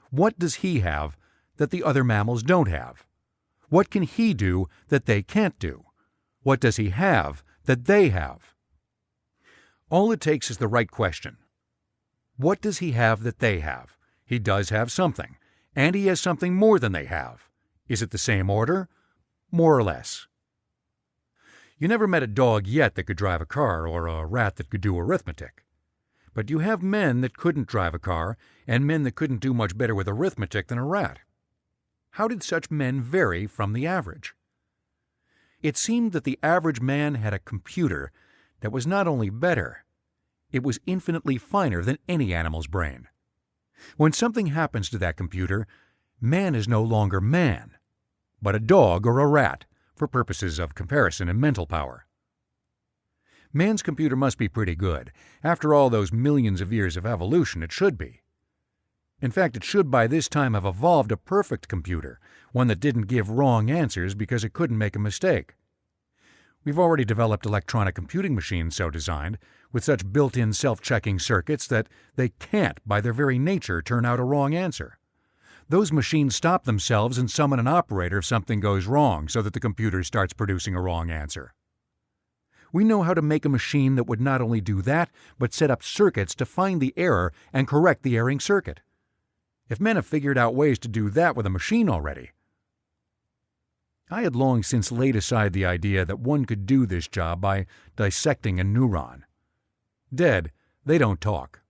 What does he have that the other mammals don't have? What can he do that they can't do? What does he have that they have? All it takes is the right question. What does he have that they have? He does have something, and he has something more than they have. Is it the same order? More or less. You never met a dog yet that could drive a car, or a rat that could do arithmetic. But you have men that couldn't drive a car, and men that couldn't do much better with arithmetic than a rat. How did such men vary from the average? It seemed that the average man had a computer that was not only better, it was infinitely finer than any animal's brain. When something happens to that computer, man is no longer man, but a dog or a rat, for purposes of comparison and mental power. Man's computer must be pretty good. After all those millions of years of evolution, it should be. In fact, it should by this time have evolved a perfect computer, one that didn't give wrong answers because it couldn't make a mistake. We've already developed electronic computing machines so designed, with such built-in self-checking circuits that they can't, by their very nature, turn out a wrong answer. Those machines stop themselves and summon an operator if something goes wrong so that the computer starts producing a wrong answer. We know how to make a machine that would not only do that, but set up circuits to find the error and correct the erring circuit. If men have figured out ways to do that with a machine already. I had long since laid aside the idea that one could do this job by dissecting a neuron. Dead, they don't talk.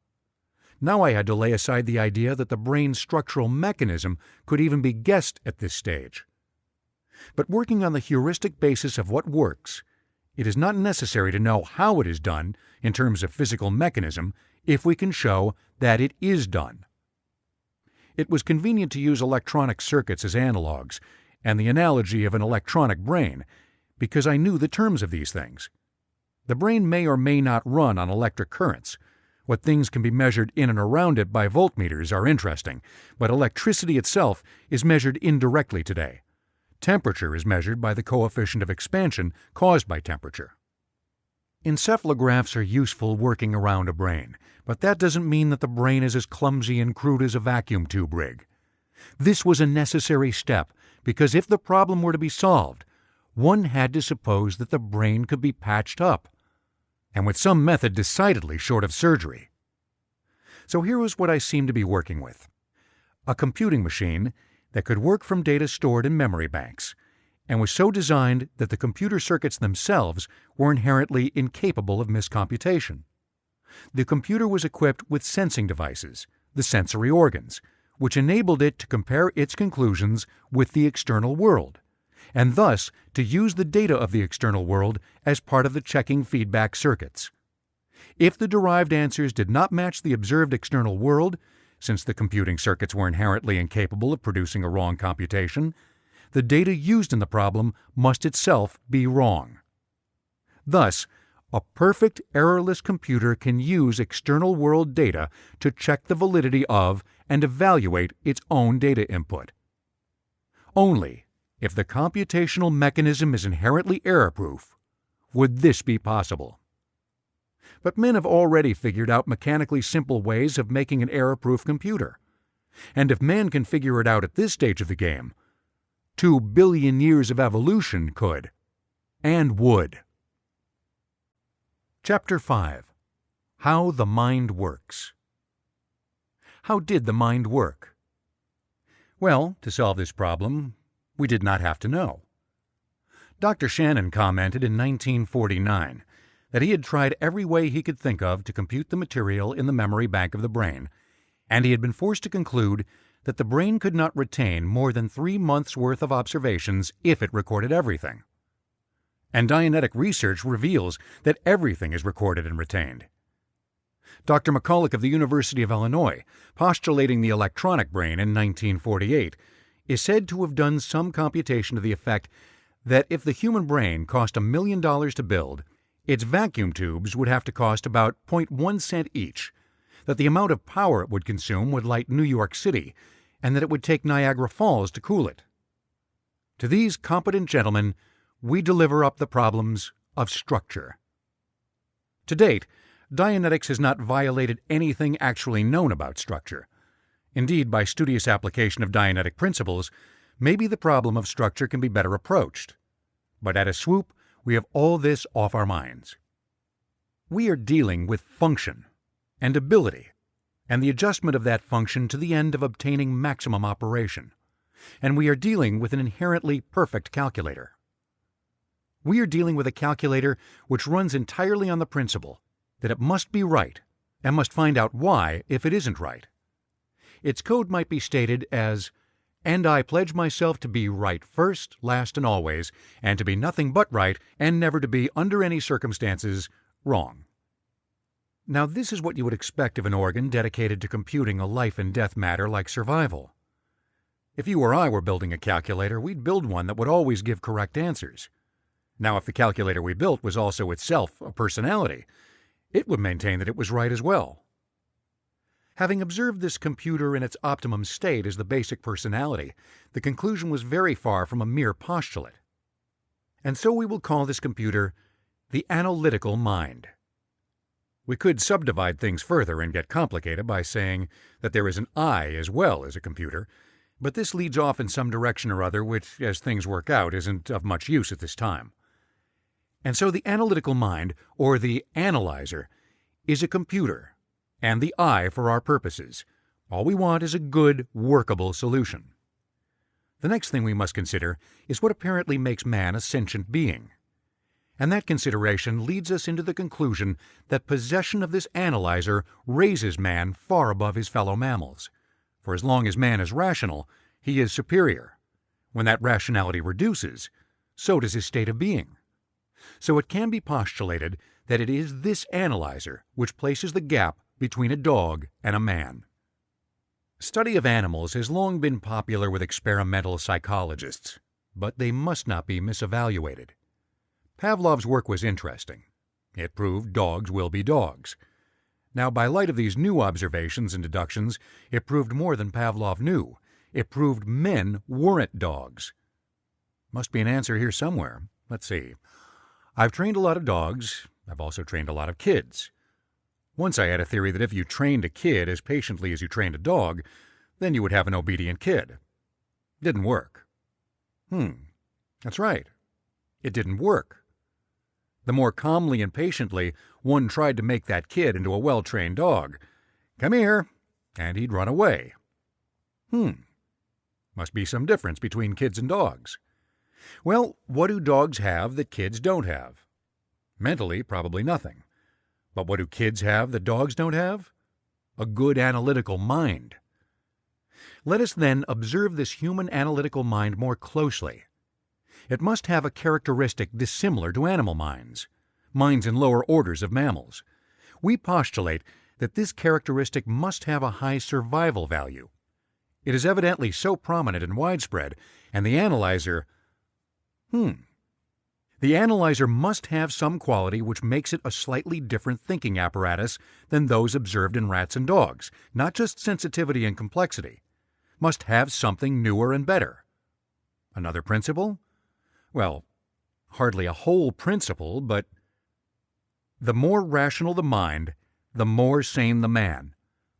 Now I had to lay aside the idea that the brain's structural mechanism could even be guessed at this stage. But working on the heuristic basis of what works, It is not necessary to know how it is done in terms of physical mechanism if we can show that it is done. It was convenient to use electronic circuits as analogs and the analogy of an electronic brain because I knew the terms of these things. The brain may or may not run on electric currents. What things can be measured in and around it by voltmeters are interesting, but electricity itself is measured indirectly today. Temperature is measured by the coefficient of expansion caused by temperature. Encephalographs are useful working around a brain, but that doesn't mean that the brain is as clumsy and crude as a vacuum tube rig. This was a necessary step because if the problem were to be solved, one had to suppose that the brain could be patched up, and with some method decidedly short of surgery. So here was what I seemed to be working with: a computing machine that could work from data stored in memory banks, and was so designed that the computer circuits themselves were inherently incapable of miscomputation. The computer was equipped with sensing devices, the sensory organs, which enabled it to compare its conclusions with the external world, and thus to use the data of the external world as part of the checking feedback circuits. If the derived answers did not match the observed external world, since the computing circuits were inherently incapable of producing a wrong computation, the data used in the problem must itself be wrong. Thus, a perfect errorless computer can use external world data to check the validity of and evaluate its own data input. Only if the computational mechanism is inherently error-proof would this be possible. But men have already figured out mechanically simple ways of making an error-proof computer. And if man can figure it out at this stage of the game, 2 billion years of evolution could, and would. Chapter 5. How the Mind Works. How did the mind work? Well, to solve this problem, we did not have to know. Dr. Shannon commented in 1949 that he had tried every way he could think of to compute the material in the memory bank of the brain, and he had been forced to conclude that the brain could not retain more than 3 months' worth of observations if it recorded everything. And Dianetic research reveals that everything is recorded and retained. Dr. McCulloch of the University of Illinois, postulating the electronic brain in 1948, is said to have done some computation to the effect that if the human brain cost $1 million to build, its vacuum tubes would have to cost about 0.1 cent each, that the amount of power it would consume would light New York City, and that it would take Niagara Falls to cool it. To these competent gentlemen, we deliver up the problems of structure. To date, Dianetics has not violated anything actually known about structure. Indeed, by studious application of Dianetic principles, maybe the problem of structure can be better approached. But at a swoop, we have all this off our minds. We are dealing with function and ability, and the adjustment of that function to the end of obtaining maximum operation, and we are dealing with an inherently perfect calculator. We are dealing with a calculator which runs entirely on the principle that it must be right and must find out why if it isn't right. Its code might be stated as, "And I pledge myself to be right first, last, and always, and to be nothing but right, and never to be, under any circumstances, wrong." Now this is what you would expect of an organ dedicated to computing a life-and-death matter like survival. If you or I were building a calculator, we'd build one that would always give correct answers. Now if the calculator we built was also itself a personality, it would maintain that it was right as well. Having observed this computer in its optimum state as the basic personality, the conclusion was very far from a mere postulate. And so we will call this computer the analytical mind. We could subdivide things further and get complicated by saying that there is an I as well as a computer, but this leads off in some direction or other which, as things work out, isn't of much use at this time. And so the analytical mind, or the analyzer, is a computer, and the I for our purposes. All we want is a good, workable solution. The next thing we must consider is what apparently makes man a sentient being. And that consideration leads us into the conclusion that possession of this analyzer raises man far above his fellow mammals. For as long as man is rational, he is superior. When that rationality reduces, so does his state of being. So it can be postulated that it is this analyzer which places the gap between a dog and a man. Study of animals has long been popular with experimental psychologists, but they must not be misevaluated. Pavlov's work was interesting. It proved dogs will be dogs. Now, by light of these new observations and deductions, it proved more than Pavlov knew. It proved men weren't dogs. Must be an answer here somewhere. Let's see. I've trained a lot of dogs. I've also trained a lot of kids. Once I had a theory that if you trained a kid as patiently as you trained a dog, then you would have an obedient kid. Didn't work. That's right. It didn't work. The more calmly and patiently one tried to make that kid into a well-trained dog, "Come here," and he'd run away. Must be some difference between kids and dogs. Well, what do dogs have that kids don't have? Mentally, probably nothing. But what do kids have that dogs don't have? A good analytical mind. Let us then observe this human analytical mind more closely. It must have a characteristic dissimilar to animal minds in lower orders of mammals. We postulate that this characteristic must have a high survival value. It is evidently so prominent and widespread, and the analyzer must have some quality which makes it a slightly different thinking apparatus than those observed in rats and dogs, not just sensitivity and complexity. Must have something newer and better. Another principle? Well, hardly a whole principle, but the more rational the mind, the more sane the man.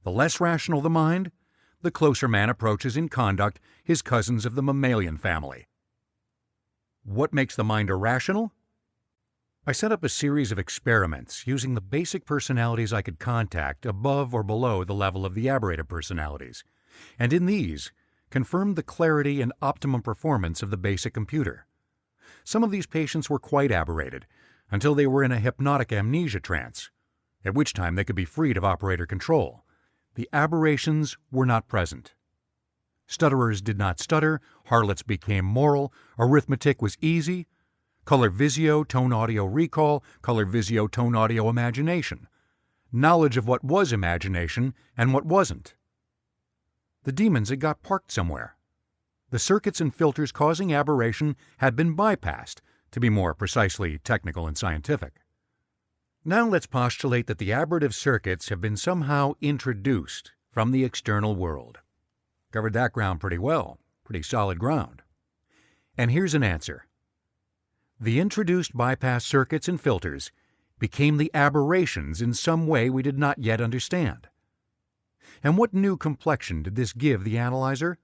The less rational the mind, the closer man approaches in conduct his cousins of the mammalian family. What makes the mind irrational? I set up a series of experiments using the basic personalities I could contact above or below the level of the aberrated personalities, and in these confirmed the clarity and optimum performance of the basic computer. Some of these patients were quite aberrated until they were in a hypnotic amnesia trance, at which time they could be freed of operator control. The aberrations were not present. Stutterers did not stutter, harlots became moral, arithmetic was easy, color visio, tone audio recall, color visio, tone audio imagination, knowledge of what was imagination and what wasn't. The demons had got parked somewhere. The circuits and filters causing aberration had been bypassed, to be more precisely technical and scientific. Now let's postulate that the aberrative circuits have been somehow introduced from the external world. Covered that ground pretty well, pretty solid ground. And here's an answer. The introduced bypass circuits and filters became the aberrations in some way we did not yet understand. And what new complexion did this give the analyzer?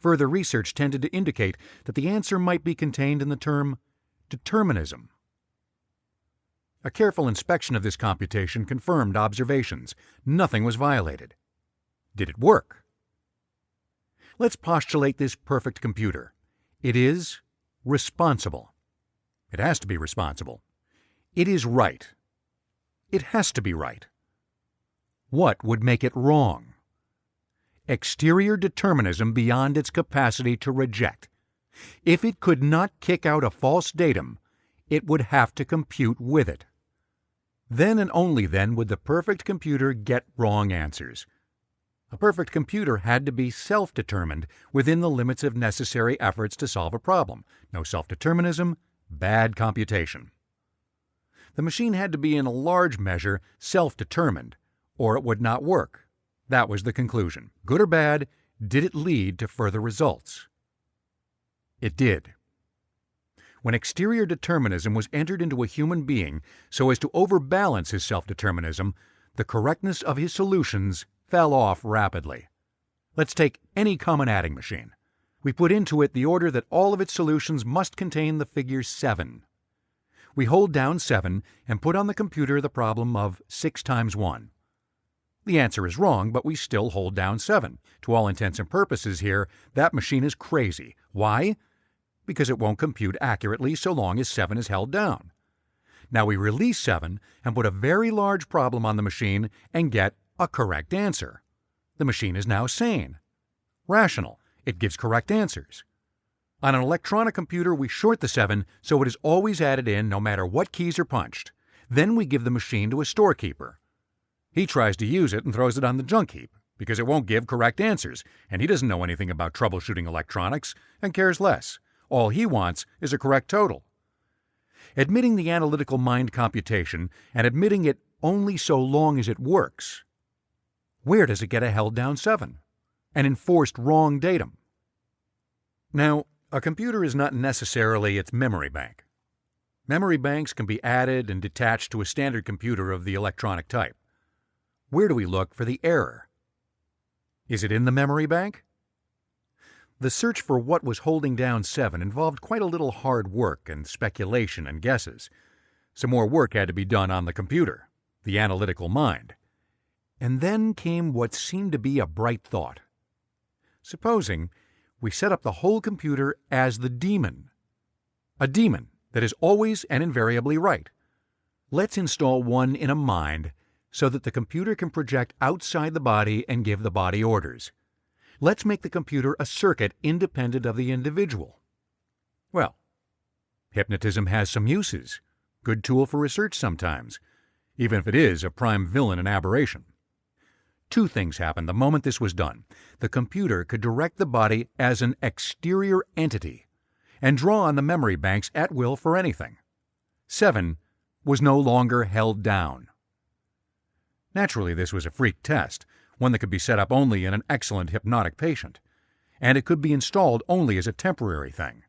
Further research tended to indicate that the answer might be contained in the term determinism. A careful inspection of this computation confirmed observations. Nothing was violated. Did it work? Let's postulate this perfect computer. It is responsible. It has to be responsible. It is right. It has to be right. What would make it wrong? Exterior determinism beyond its capacity to reject. If it could not kick out a false datum, it would have to compute with it. Then and only then would the perfect computer get wrong answers. A perfect computer had to be self-determined within the limits of necessary efforts to solve a problem. No self-determinism, bad computation. The machine had to be in a large measure self-determined, or it would not work. That was the conclusion. Good or bad, did it lead to further results? It did. When exterior determinism was entered into a human being so as to overbalance his self-determinism, the correctness of his solutions fell off rapidly. Let's take any common adding machine. We put into it the order that all of its solutions must contain the figure 7. We hold down 7 and put on the computer the problem of 6 times 1. The answer is wrong, but we still hold down 7. To all intents and purposes here, that machine is crazy. Why? Because it won't compute accurately so long as 7 is held down. Now we release 7 and put a very large problem on the machine and get a correct answer. The machine is now sane, rational. It gives correct answers. On an electronic computer, we short the 7 so it is always added in no matter what keys are punched. Then we give the machine to a storekeeper. He tries to use it and throws it on the junk heap because it won't give correct answers, and he doesn't know anything about troubleshooting electronics and cares less. All he wants is a correct total. Admitting the analytical mind computation and admitting it only so long as it works, where does it get a held-down 7? An enforced wrong datum? Now, a computer is not necessarily its memory bank. Memory banks can be added and detached to a standard computer of the electronic type. Where do we look for the error? Is it in the memory bank? The search for what was holding down 7 involved quite a little hard work and speculation and guesses. Some more work had to be done on the computer, the analytical mind. And then came what seemed to be a bright thought. Supposing we set up the whole computer as the demon. A demon that is always and invariably right. Let's install one in a mind so that the computer can project outside the body and give the body orders. Let's make the computer a circuit independent of the individual. Well, hypnotism has some uses. Good tool for research sometimes, even if it is a prime villain and aberration. Two things happened the moment this was done. The computer could direct the body as an exterior entity and draw on the memory banks at will for anything. 7 was no longer held down. Naturally, this was a freak test, one that could be set up only in an excellent hypnotic patient, and it could be installed only as a temporary thing.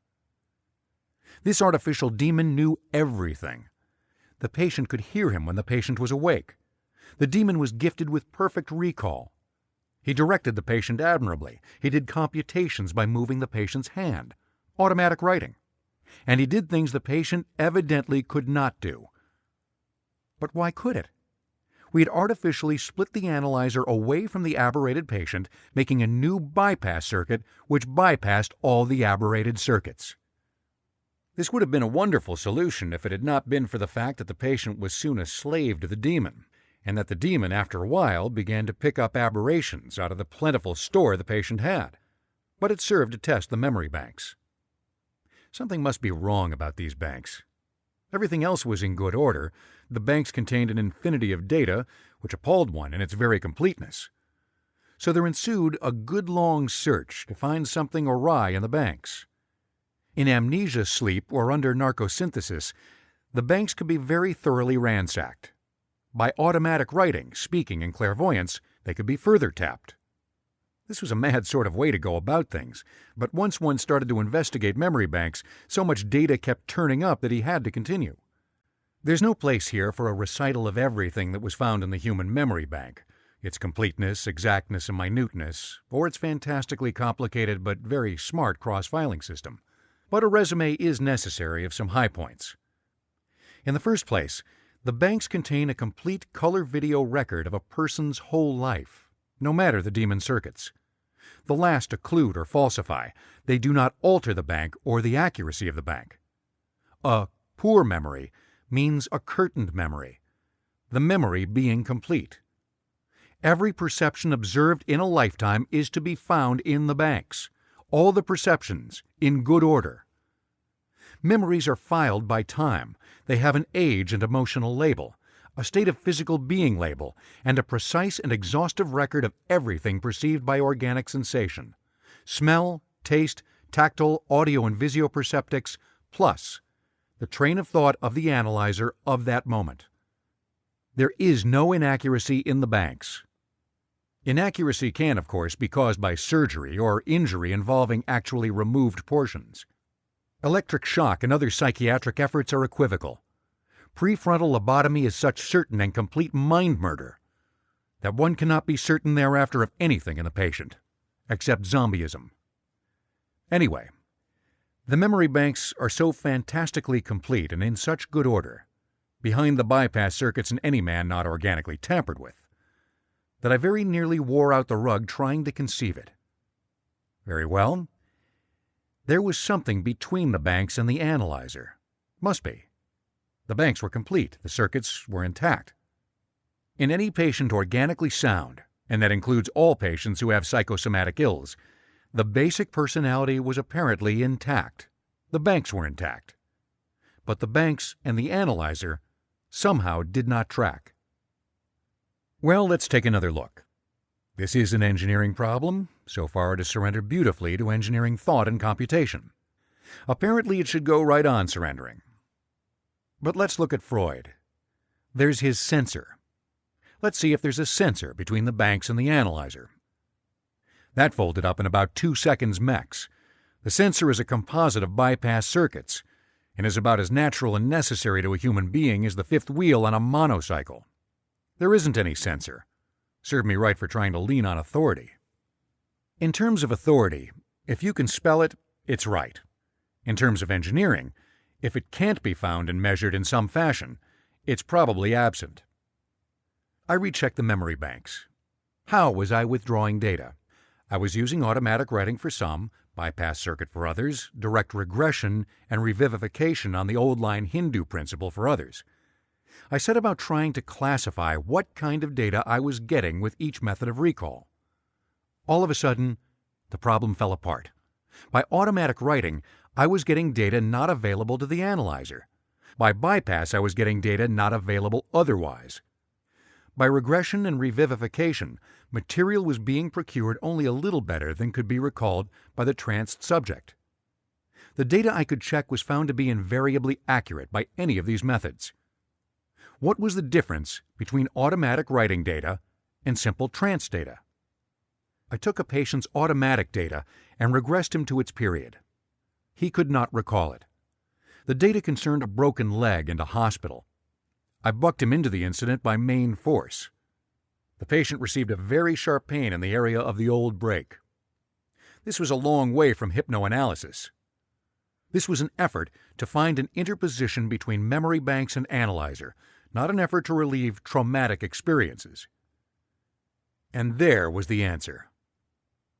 This artificial demon knew everything. The patient could hear him when the patient was awake. The demon was gifted with perfect recall. He directed the patient admirably. He did computations by moving the patient's hand, automatic writing. And he did things the patient evidently could not do. But why could it? We had artificially split the analyzer away from the aberrated patient, making a new bypass circuit which bypassed all the aberrated circuits. This would have been a wonderful solution if it had not been for the fact that the patient was soon a slave to the demon, and that the demon, after a while, began to pick up aberrations out of the plentiful store the patient had. But it served to test the memory banks. Something must be wrong about these banks. Everything else was in good order. The banks contained an infinity of data, which appalled one in its very completeness. So there ensued a good long search to find something awry in the banks. In amnesia sleep or under narcosynthesis, the banks could be very thoroughly ransacked. By automatic writing, speaking, and clairvoyance, they could be further tapped. This was a mad sort of way to go about things, but once one started to investigate memory banks, so much data kept turning up that he had to continue. There's no place here for a recital of everything that was found in the human memory bank, its completeness, exactness, and minuteness, or its fantastically complicated but very smart cross-filing system. But a resume is necessary of some high points. In the first place, the banks contain a complete color video record of a person's whole life, no matter the demon circuits. The last occlude or falsify. They do not alter the bank or the accuracy of the bank. A poor memory means a curtained memory, the memory being complete. Every perception observed in a lifetime is to be found in the banks, all the perceptions in good order. Memories are filed by time. They have an age and emotional label, a state of physical being label, and a precise and exhaustive record of everything perceived by organic sensation. Smell, taste, tactile, audio, and visioperceptics, plus the train of thought of the analyzer of that moment. There is no inaccuracy in the banks. Inaccuracy can, of course, be caused by surgery or injury involving actually removed portions. Electric shock and other psychiatric efforts are equivocal. Prefrontal lobotomy is such certain and complete mind murder that one cannot be certain thereafter of anything in the patient, except zombieism. Anyway, the memory banks are so fantastically complete and in such good order, behind the bypass circuits in any man not organically tampered with, that I very nearly wore out the rug trying to conceive it. Very well. There was something between the banks and the analyzer. Must be. The banks were complete, the circuits were intact. In any patient organically sound, and that includes all patients who have psychosomatic ills, The basic personality was apparently intact. The banks were intact. But the banks and the analyzer somehow did not track. Well, let's take another look. This is an engineering problem. So far it has surrendered beautifully to engineering thought and computation. Apparently it should go right on surrendering. But let's look at Freud. There's his sensor. Let's see if there's a sensor between the banks and the analyzer. That folded up in about 2 seconds max. The sensor is a composite of bypass circuits and is about as natural and necessary to a human being as the fifth wheel on a monocycle. There isn't any sensor. Served me right for trying to lean on authority. In terms of authority, if you can spell it, it's right. In terms of engineering, if it can't be found and measured in some fashion, it's probably absent. I rechecked the memory banks. How was I withdrawing data? I was using automatic writing for some, bypass circuit for others, direct regression, and revivification on the old line Hindu principle for others. I set about trying to classify what kind of data I was getting with each method of recall. All of a sudden, the problem fell apart. By automatic writing, I was getting data not available to the analyzer. By bypass, I was getting data not available otherwise. By regression and revivification, material was being procured only a little better than could be recalled by the tranced subject. The data I could check was found to be invariably accurate by any of these methods. What was the difference between automatic writing data and simple trance data? I took a patient's automatic data and regressed him to its period. He could not recall it. The data concerned a broken leg and a hospital. I bucked him into the incident by main force. The patient received a very sharp pain in the area of the old break. This was a long way from hypnoanalysis. This was an effort to find an interposition between memory banks and analyzer, not an effort to relieve traumatic experiences. And there was the answer.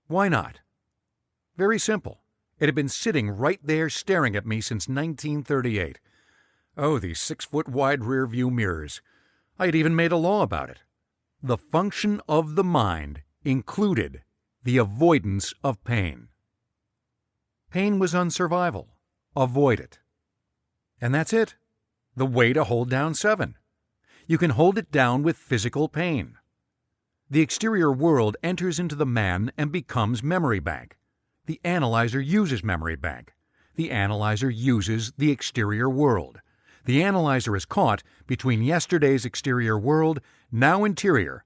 Why not? Very simple. It had been sitting right there staring at me since 1938. Oh, these 6-foot-wide rear-view mirrors. I had even made a law about it. The function of the mind included the avoidance of pain. Pain was unsurvival. Avoid it. And that's it. The way to hold down 7. You can hold it down with physical pain. The exterior world enters into the man and becomes memory bank. The analyzer uses memory bank. The analyzer uses the exterior world. The analyzer is caught between yesterday's exterior world, now interior,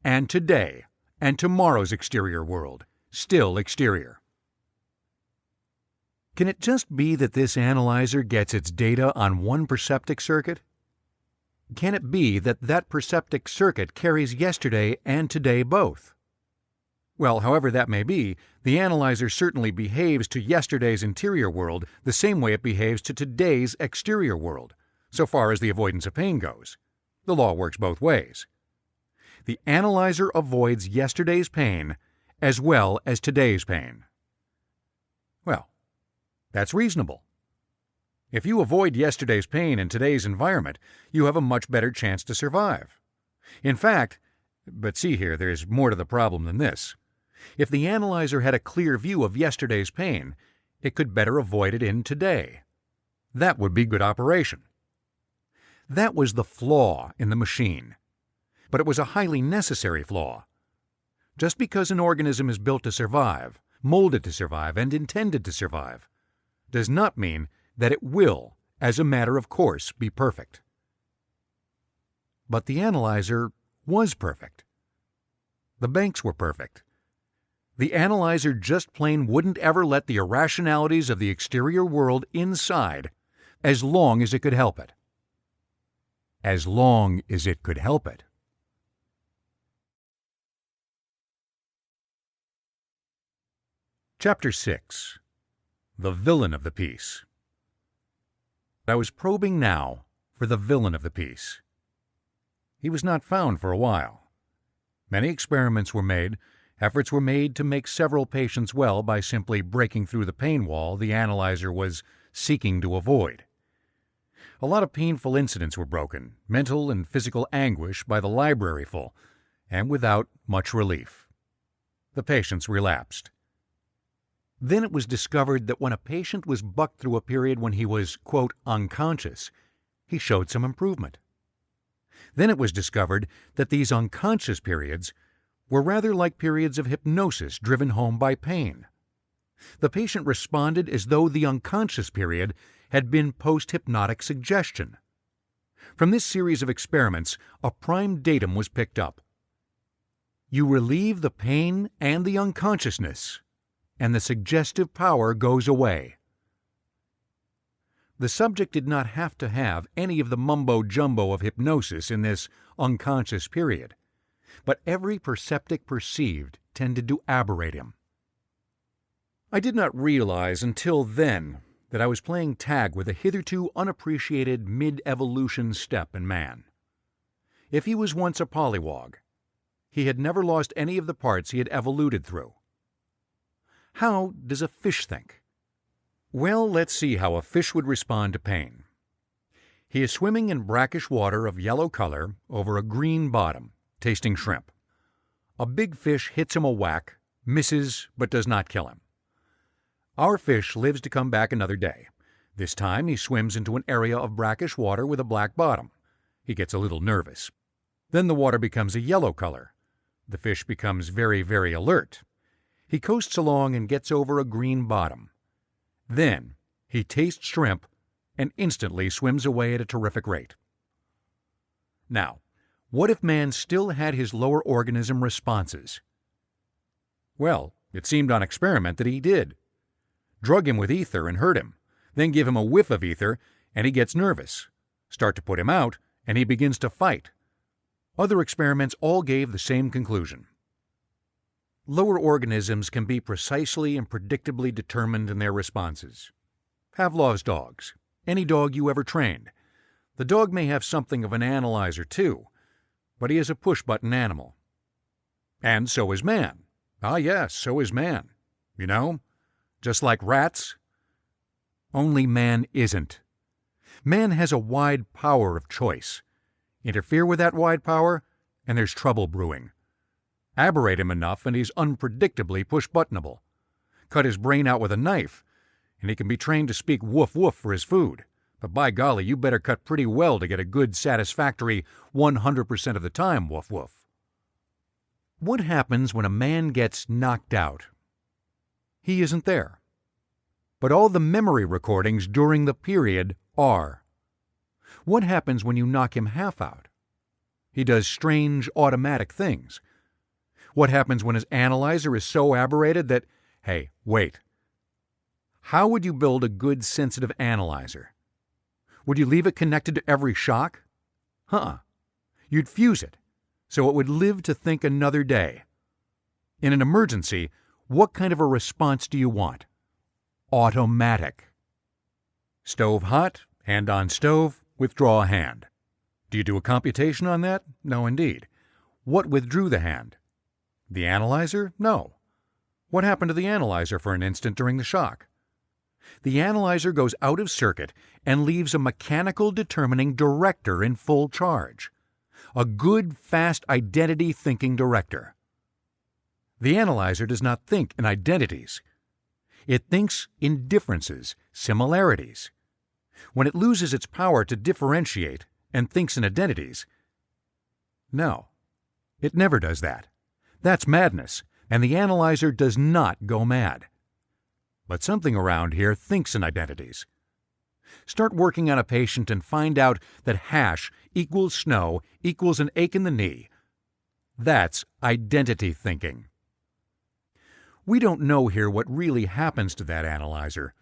and today, and tomorrow's exterior world, still exterior. Can it just be that this analyzer gets its data on one perceptic circuit? Can it be that that perceptic circuit carries yesterday and today both? Well, however that may be, the analyzer certainly behaves to yesterday's interior world the same way it behaves to today's exterior world, so far as the avoidance of pain goes. The law works both ways. The analyzer avoids yesterday's pain as well as today's pain. Well, that's reasonable. If you avoid yesterday's pain in today's environment, you have a much better chance to survive. In fact, but see here, there's more to the problem than this. If the analyzer had a clear view of yesterday's pain, it could better avoid it in today. That would be good operation. That was the flaw in the machine. But it was a highly necessary flaw. Just because an organism is built to survive, molded to survive, and intended to survive, does not mean that it will, as a matter of course, be perfect. But the analyzer was perfect. The banks were perfect. The analyzer just plain wouldn't ever let the irrationalities of the exterior world inside as long as it could help it. As long as it could help it. Chapter 6. The Villain of the Piece. I was probing now for the villain of the piece. He was not found for a while. Many experiments were made. Efforts were made to make several patients well by simply breaking through the pain wall the analyzer was seeking to avoid. A lot of painful incidents were broken, mental and physical anguish by the library full, and without much relief. The patients relapsed. Then it was discovered that when a patient was bucked through a period when he was, quote, unconscious, he showed some improvement. Then it was discovered that these unconscious periods were rather like periods of hypnosis driven home by pain. The patient responded as though the unconscious period had been post-hypnotic suggestion. From this series of experiments, a prime datum was picked up. You relieve the pain and the unconsciousness, and the suggestive power goes away. The subject did not have to have any of the mumbo-jumbo of hypnosis in this unconscious period, but every perceptic perceived tended to aberrate him. I did not realize until then that I was playing tag with a hitherto unappreciated mid-evolution step in man. If he was once a polywog, he had never lost any of the parts he had evoluted through. How does a fish think? Well, let's see how a fish would respond to pain. He is swimming in brackish water of yellow color over a green bottom, tasting shrimp. A big fish hits him a whack, misses, but does not kill him. Our fish lives to come back another day. This time he swims into an area of brackish water with a black bottom. He gets a little nervous. Then the water becomes a yellow color. The fish becomes very, very alert. He coasts along and gets over a green bottom. Then he tastes shrimp and instantly swims away at a terrific rate. Now, what if man still had his lower organism responses? Well, it seemed on experiment that he did. Drug him with ether and hurt him, then give him a whiff of ether and he gets nervous. Start to put him out and he begins to fight. Other experiments all gave the same conclusion. Lower organisms can be precisely and predictably determined in their responses. Pavlov's dogs, any dog you ever trained. The dog may have something of an analyzer too, but he is a push-button animal. And so is man. Ah yes, so is man. You know? Just like rats. Only man isn't. Man has a wide power of choice. Interfere with that wide power, and there's trouble brewing. Aberrate him enough, and he's unpredictably push-buttonable. Cut his brain out with a knife, and he can be trained to speak woof-woof for his food. But by golly, you better cut pretty well to get a good, satisfactory 100% of the time woof-woof. What happens when a man gets knocked out? He isn't there. But all the memory recordings during the period are. What happens when you knock him half out? He does strange automatic things. What happens when his analyzer is so aberrated that, hey, wait. How would you build a good sensitive analyzer? Would you leave it connected to every shock? You'd fuse it, so it would live to think another day. In an emergency, what kind of a response do you want? Automatic. Stove hot, hand on stove, withdraw a hand. Do you do a computation on that? No, indeed. What withdrew the hand? The analyzer? No. What happened to the analyzer for an instant during the shock? The analyzer goes out of circuit and leaves a mechanical determining director in full charge. A good, fast identity-thinking director. The analyzer does not think in identities. It thinks in differences, similarities. When it loses its power to differentiate and thinks in identities, no, it never does that. That's madness, and the analyzer does not go mad. But something around here thinks in identities. Start working on a patient and find out that hash equals snow equals an ache in the knee. That's identity thinking. We don't know here what really happens to that analyzer,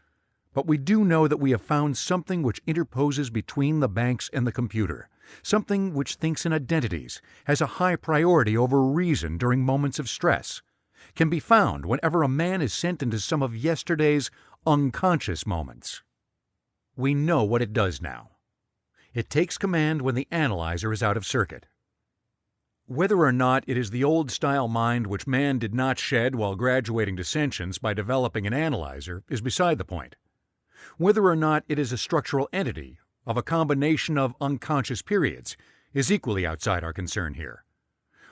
but we do know that we have found something which interposes between the banks and the computer, something which thinks in identities, has a high priority over reason during moments of stress, can be found whenever a man is sent into some of yesterday's unconscious moments. We know what it does now. It takes command when the analyzer is out of circuit. Whether or not it is the old-style mind which man did not shed while graduating to sentience by developing an analyzer is beside the point. Whether or not it is a structural entity of a combination of unconscious periods is equally outside our concern here.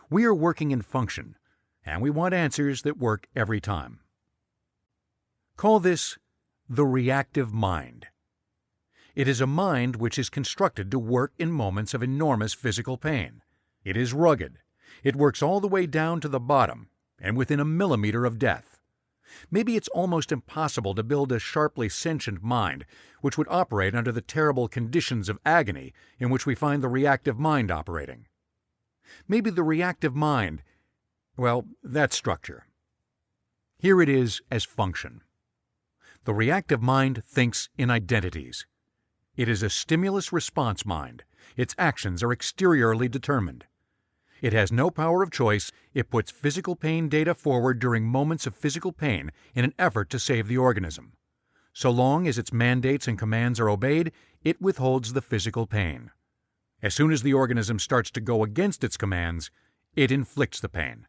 We are working in function, and we want answers that work every time. Call this the reactive mind. It is a mind which is constructed to work in moments of enormous physical pain. It is rugged. It works all the way down to the bottom and within a millimeter of death. Maybe it's almost impossible to build a sharply sentient mind which would operate under the terrible conditions of agony in which we find the reactive mind operating. Maybe the reactive mind, well, that structure. Here it is as function. The reactive mind thinks in identities. It is a stimulus-response mind. Its actions are exteriorly determined. It has no power of choice. It puts physical pain data forward during moments of physical pain in an effort to save the organism. So long as its mandates and commands are obeyed, it withholds the physical pain. As soon as the organism starts to go against its commands, it inflicts the pain.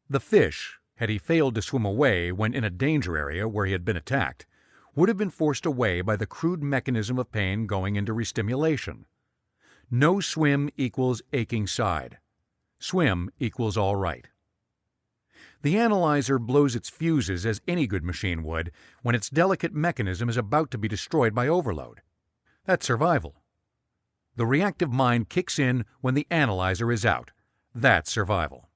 The fish, had he failed to swim away when in a danger area where he had been attacked, would have been forced away by the crude mechanism of pain going into restimulation. No swim equals aching side. Swim equals all right. The analyzer blows its fuses as any good machine would when its delicate mechanism is about to be destroyed by overload. That's survival. The reactive mind kicks in when the analyzer is out. That's survival.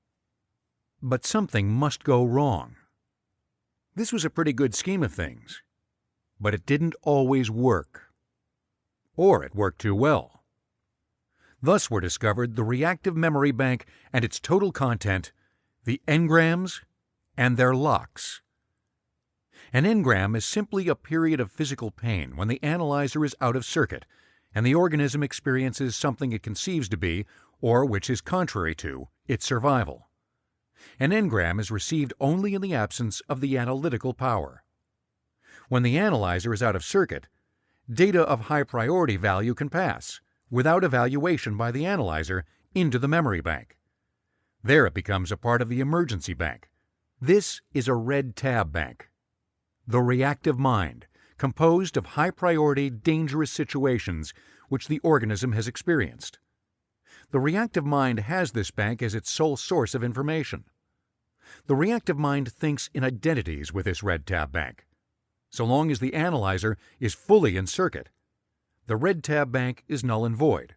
But something must go wrong. This was a pretty good scheme of things, but it didn't always work. Or it worked too well. Thus were discovered the reactive memory bank and its total content, the engrams and their locks. An engram is simply a period of physical pain when the analyzer is out of circuit and the organism experiences something it conceives to be, or which is contrary to, its survival. An engram is received only in the absence of the analytical power. When the analyzer is out of circuit, data of high priority value can pass, without evaluation by the analyzer, into the memory bank. There it becomes a part of the emergency bank. This is a red tab bank. The reactive mind, composed of high-priority, dangerous situations which the organism has experienced. The reactive mind has this bank as its sole source of information. The reactive mind thinks in identities with this red tab bank. So long as the analyzer is fully in circuit, the red tab bank is null and void.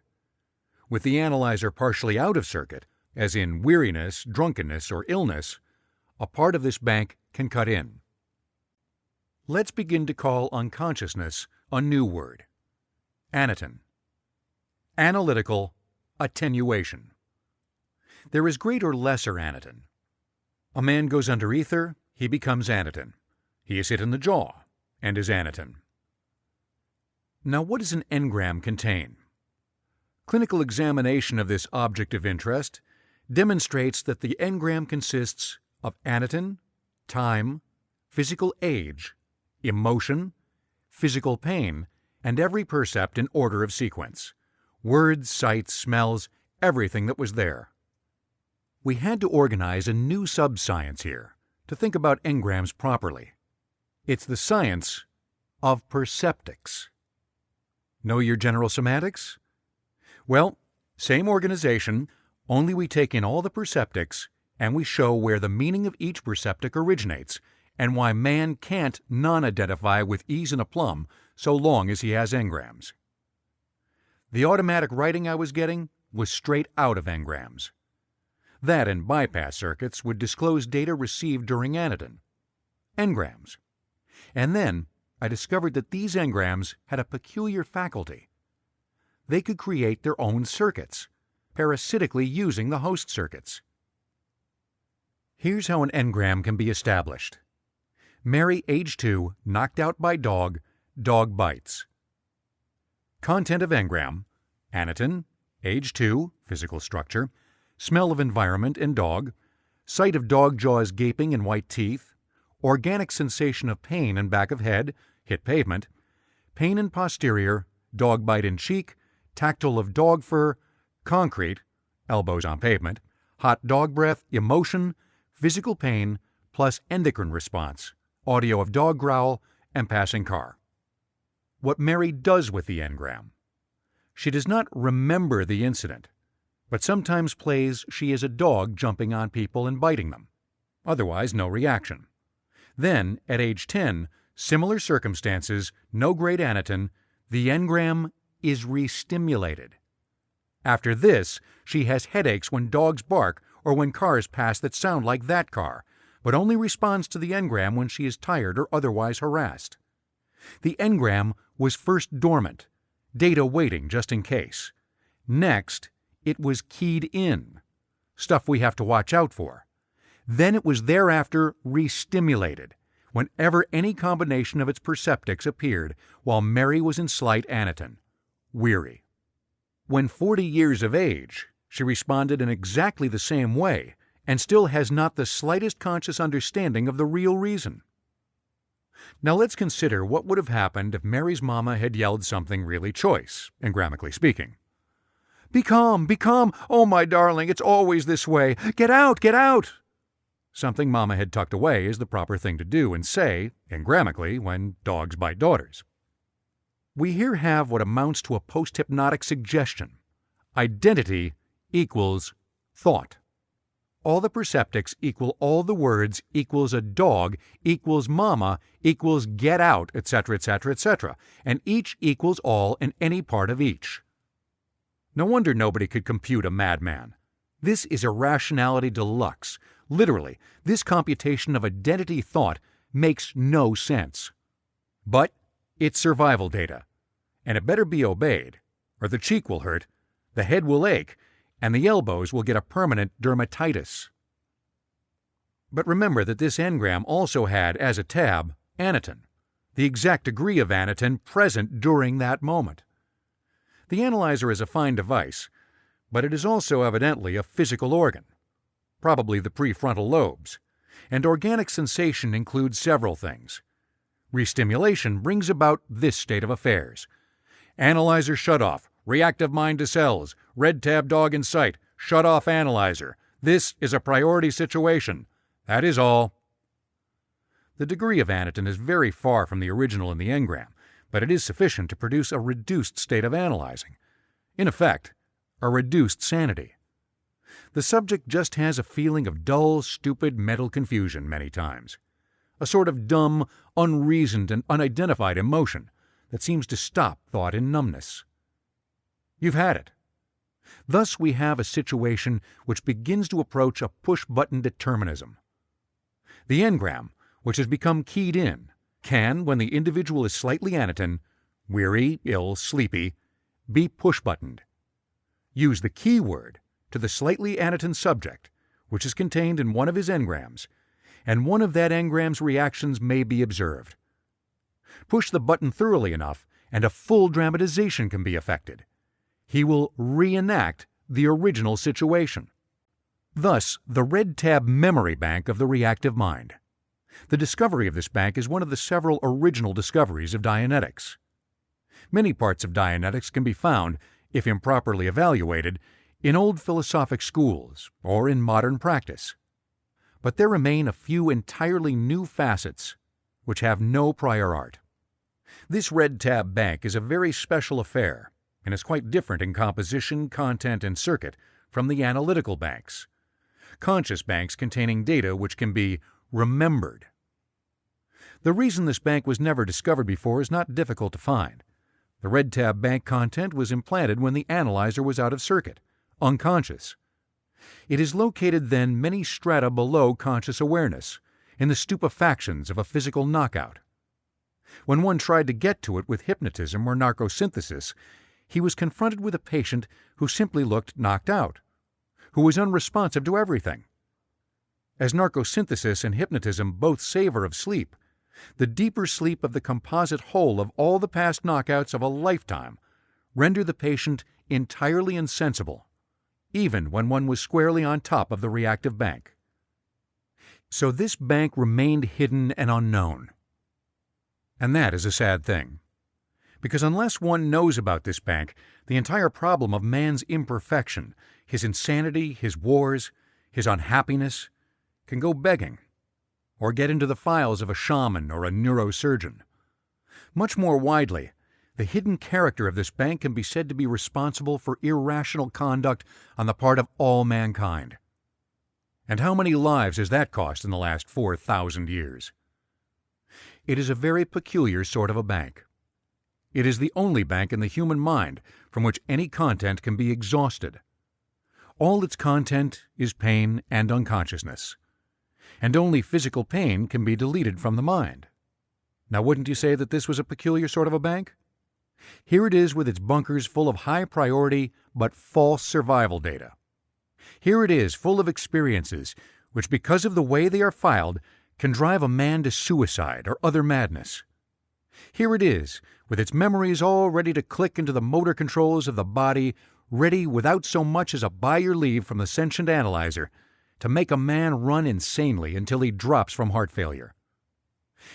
With the analyzer partially out of circuit, as in weariness, drunkenness, or illness, a part of this bank can cut in. Let's begin to call unconsciousness a new word. Anaton. Analytical attenuation. There is greater or lesser anaton. A man goes under ether, he becomes anaton. He is hit in the jaw and is anaton. Now, what does an engram contain? Clinical examination of this object of interest demonstrates that the engram consists of anaton, time, physical age, emotion, physical pain, and every percept in order of sequence. Words, sights, smells, everything that was there. We had to organize a new subscience here to think about engrams properly. It's the science of perceptics. Know your general semantics? Well, same organization, only we take in all the perceptics and we show where the meaning of each perceptic originates and why man can't non-identify with ease and aplomb so long as he has engrams. The automatic writing I was getting was straight out of engrams. That and bypass circuits would disclose data received during anaton. Engrams. And then I discovered that these engrams had a peculiar faculty. They could create their own circuits, parasitically using the host circuits. Here's how an engram can be established. Mary, age 2, knocked out by dog, dog bites. Content of engram: anaton, age 2, physical structure, smell of environment and dog, sight of dog jaws gaping and white teeth, organic sensation of pain in back of head, hit pavement, pain in posterior, dog bite in cheek, tactile of dog fur, concrete, elbows on pavement, hot dog breath, emotion, physical pain, plus endocrine response, audio of dog growl, and passing car. What Mary does with the engram. She does not remember the incident, but sometimes plays she is a dog jumping on people and biting them. Otherwise, no reaction. Then, at age 10, similar circumstances, no great Anatan, the engram is re-stimulated. After this, she has headaches when dogs bark or when cars pass that sound like that car, but only responds to the engram when she is tired or otherwise harassed. The engram was first dormant, data waiting just in case. Next, it was keyed in, stuff we have to watch out for. Then it was thereafter re-stimulated, whenever any combination of its perceptics appeared while Mary was in slight Anatan, weary. When 40 years of age, she responded in exactly the same way and still has not the slightest conscious understanding of the real reason. Now let's consider what would have happened if Mary's mama had yelled something really choice, engrammatically speaking. Be calm, oh my darling, it's always this way, get out, get out! Something mama had tucked away is the proper thing to do and say, engrammatically, when dogs bite daughters. We here have what amounts to a post-hypnotic suggestion. Identity equals thought. All the perceptics equal all the words equals a dog equals mama equals get out, etc., etc., etc., and each equals all in any part of each. No wonder nobody could compute a madman. This is irrationality deluxe. Literally, this computation of identity thought makes no sense. But it's survival data, and it better be obeyed, or the cheek will hurt, the head will ache, and the elbows will get a permanent dermatitis. But remember that this engram also had, as a tab, Anatan, the exact degree of Anatan present during that moment. The analyzer is a fine device, but it is also evidently a physical organ, probably the prefrontal lobes, and organic sensation includes several things. Restimulation brings about this state of affairs. Analyzer shut off, reactive mind to cells, red tab dog in sight, shut off analyzer. This is a priority situation. That is all. The degree of Anatan is very far from the original in the engram, but it is sufficient to produce a reduced state of analyzing. In effect, a reduced sanity. The subject just has a feeling of dull, stupid mental confusion many times. A sort of dumb, unreasoned, and unidentified emotion that seems to stop thought in numbness. You've had it. Thus we have a situation which begins to approach a push-button determinism. The engram, which has become keyed in, can, when the individual is slightly Anatan, weary, ill, sleepy, be push-buttoned. Use the keyword to the slightly Anatan subject, which is contained in one of his engrams, and one of that engram's reactions may be observed. Push the button thoroughly enough, and a full dramatization can be effected. He will reenact the original situation. Thus, the red tab memory bank of the reactive mind. The discovery of this bank is one of the several original discoveries of Dianetics. Many parts of Dianetics can be found, if improperly evaluated, in old philosophic schools or in modern practice. But there remain a few entirely new facets which have no prior art. This red tab bank is a very special affair and is quite different in composition, content, and circuit from the analytical banks, conscious banks containing data which can be remembered. The reason this bank was never discovered before is not difficult to find. The red tab bank content was implanted when the analyzer was out of circuit, unconscious. It is located then many strata below conscious awareness, in the stupefactions of a physical knockout. When one tried to get to it with hypnotism or narcosynthesis, he was confronted with a patient who simply looked knocked out, who was unresponsive to everything. As narcosynthesis and hypnotism both savor of sleep, the deeper sleep of the composite whole of all the past knockouts of a lifetime render the patient entirely insensible, even when one was squarely on top of the reactive bank. So this bank remained hidden and unknown. And that is a sad thing, because unless one knows about this bank, the entire problem of man's imperfection, his insanity, his wars, his unhappiness, can go begging, or get into the files of a shaman or a neurosurgeon. Much more widely, the hidden character of this bank can be said to be responsible for irrational conduct on the part of all mankind. And how many lives has that cost in the last 4,000 years? It is a very peculiar sort of a bank. It is the only bank in the human mind from which any content can be exhausted. All its content is pain and unconsciousness, and only physical pain can be deleted from the mind. Now, wouldn't you say that this was a peculiar sort of a bank? Here it is with its bunkers full of high-priority but false survival data. Here it is full of experiences which, because of the way they are filed, can drive a man to suicide or other madness. Here it is, with its memories all ready to click into the motor controls of the body, ready without so much as a by your leave from the sentient analyzer, to make a man run insanely until he drops from heart failure.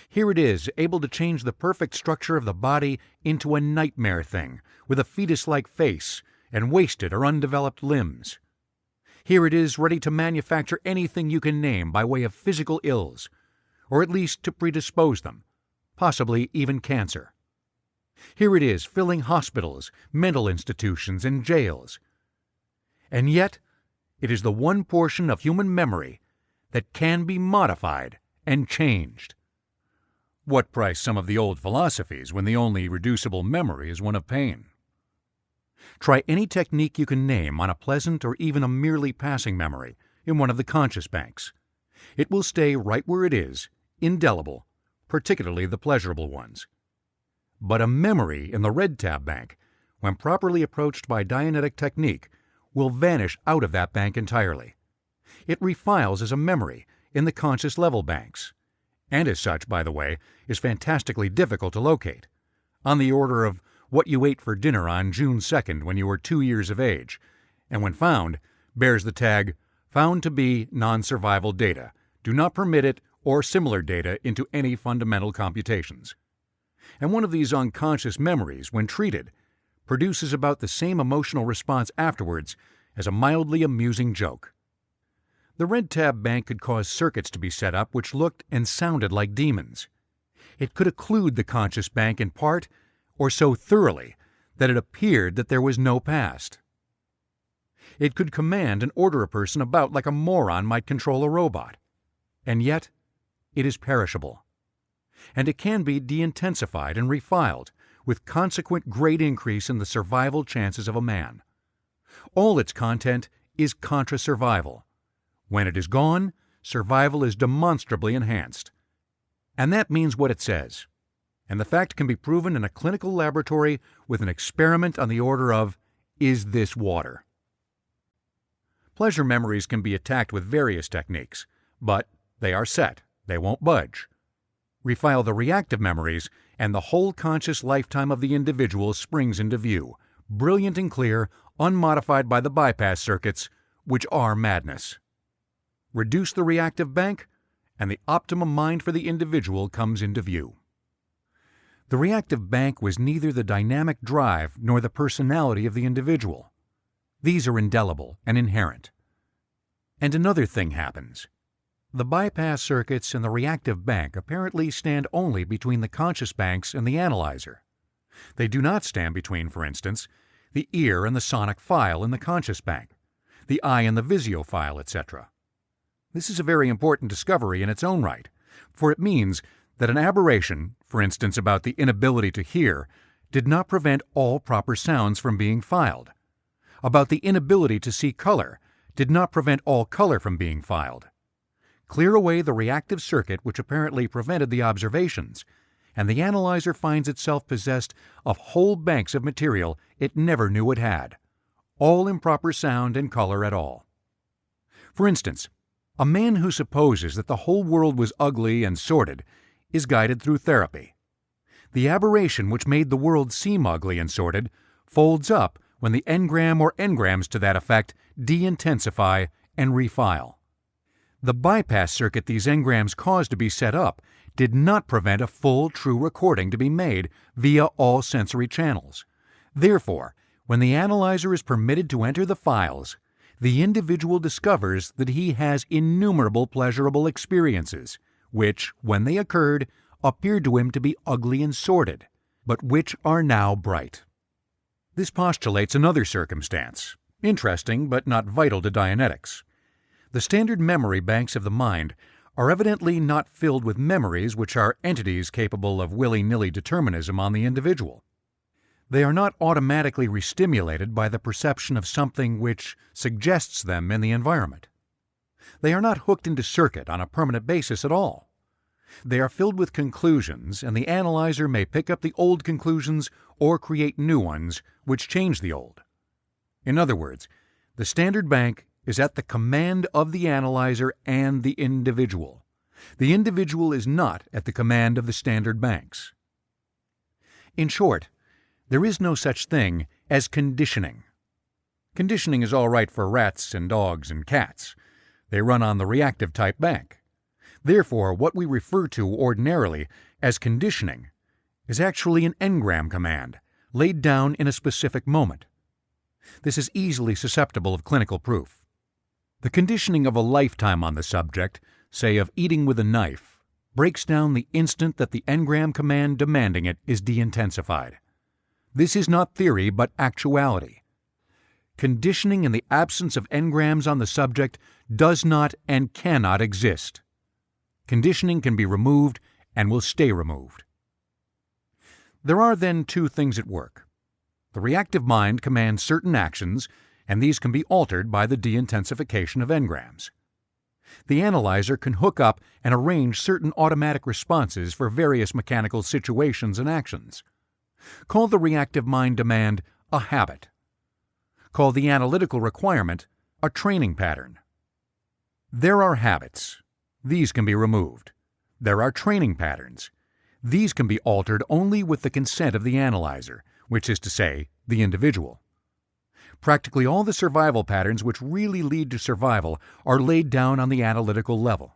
Here it is, able to change the perfect structure of the body into a nightmare thing, with a fetus-like face and wasted or undeveloped limbs. Here it is, ready to manufacture anything you can name by way of physical ills, or at least to predispose them, possibly even cancer. Here it is, filling hospitals, mental institutions, and jails. And yet, it is the one portion of human memory that can be modified and changed. What price some of the old philosophies when the only reducible memory is one of pain? Try any technique you can name on a pleasant or even a merely passing memory in one of the conscious banks. It will stay right where it is, indelible, particularly the pleasurable ones. But a memory in the red tab bank, when properly approached by Dianetic technique, will vanish out of that bank entirely. It refiles as a memory in the conscious level banks, and as such, by the way, is fantastically difficult to locate, on the order of what you ate for dinner on June 2nd when you were 2 years of age, and when found, bears the tag, "Found to be non-survival data. Do not permit it or similar data into any fundamental computations." And one of these unconscious memories, when treated, produces about the same emotional response afterwards as a mildly amusing joke. The red tab bank could cause circuits to be set up which looked and sounded like demons. It could occlude the conscious bank in part, or so thoroughly that it appeared that there was no past. It could command and order a person about like a moron might control a robot. And yet, it is perishable. And it can be de-intensified and refiled, with consequent great increase in the survival chances of a man. All its content is contra-survival. When it is gone, survival is demonstrably enhanced. And that means what it says. And the fact can be proven in a clinical laboratory with an experiment on the order of, is this water? Pleasure memories can be attacked with various techniques, but they are set, they won't budge. Refile the reactive memories, and the whole conscious lifetime of the individual springs into view, brilliant and clear, unmodified by the bypass circuits, which are madness. Reduce the reactive bank, and the optimum mind for the individual comes into view. The reactive bank was neither the dynamic drive nor the personality of the individual. These are indelible and inherent. And another thing happens. The bypass circuits in the reactive bank apparently stand only between the conscious banks and the analyzer. They do not stand between, for instance, the ear and the sonic file in the conscious bank, the eye and the Visio file, etc. This is a very important discovery in its own right, for it means that an aberration, for instance about the inability to hear, did not prevent all proper sounds from being filed. About the inability to see color did not prevent all color from being filed. Clear away the reactive circuit which apparently prevented the observations, and the analyzer finds itself possessed of whole banks of material it never knew it had, all improper sound and color at all. For instance, a man who supposes that the whole world was ugly and sordid is guided through therapy. The aberration which made the world seem ugly and sordid folds up when the engram or engrams to that effect de-intensify and refile. The bypass circuit these engrams caused to be set up did not prevent a full, true recording to be made via all sensory channels. Therefore, when the analyzer is permitted to enter the files, the individual discovers that he has innumerable pleasurable experiences, which, when they occurred, appeared to him to be ugly and sordid, but which are now bright. This postulates another circumstance, interesting but not vital to Dianetics. The standard memory banks of the mind are evidently not filled with memories which are entities capable of willy-nilly determinism on the individual. They are not automatically restimulated by the perception of something which suggests them in the environment. They are not hooked into circuit on a permanent basis at all. They are filled with conclusions, and the analyzer may pick up the old conclusions or create new ones which change the old. In other words, the standard bank is at the command of the analyzer and the individual. The individual is not at the command of the standard banks. In short, there is no such thing as conditioning. Conditioning is all right for rats and dogs and cats. They run on the reactive type bank. Therefore, what we refer to ordinarily as conditioning is actually an engram command laid down in a specific moment. This is easily susceptible of clinical proof. The conditioning of a lifetime on the subject, say of eating with a knife, breaks down the instant that the engram command demanding it is de-intensified. This is not theory but actuality. Conditioning in the absence of engrams on the subject does not and cannot exist. Conditioning can be removed and will stay removed. There are then two things at work. The reactive mind commands certain actions, and these can be altered by the de-intensification of engrams. The analyzer can hook up and arrange certain automatic responses for various mechanical situations and actions. Call the reactive mind demand a habit. Call the analytical requirement a training pattern. There are habits. These can be removed. There are training patterns. These can be altered only with the consent of the analyzer, which is to say, the individual. Practically all the survival patterns which really lead to survival are laid down on the analytical level.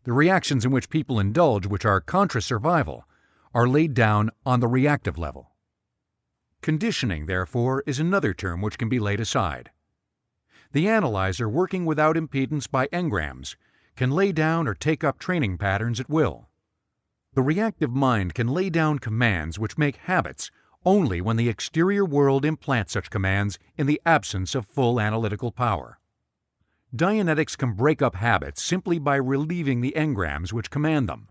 The reactions in which people indulge, which are contra-survival, are laid down on the reactive level. Conditioning, therefore, is another term which can be laid aside. The analyzer, working without impedance by engrams, can lay down or take up training patterns at will. The reactive mind can lay down commands which make habits only when the exterior world implants such commands in the absence of full analytical power. Dianetics can break up habits simply by relieving the engrams which command them.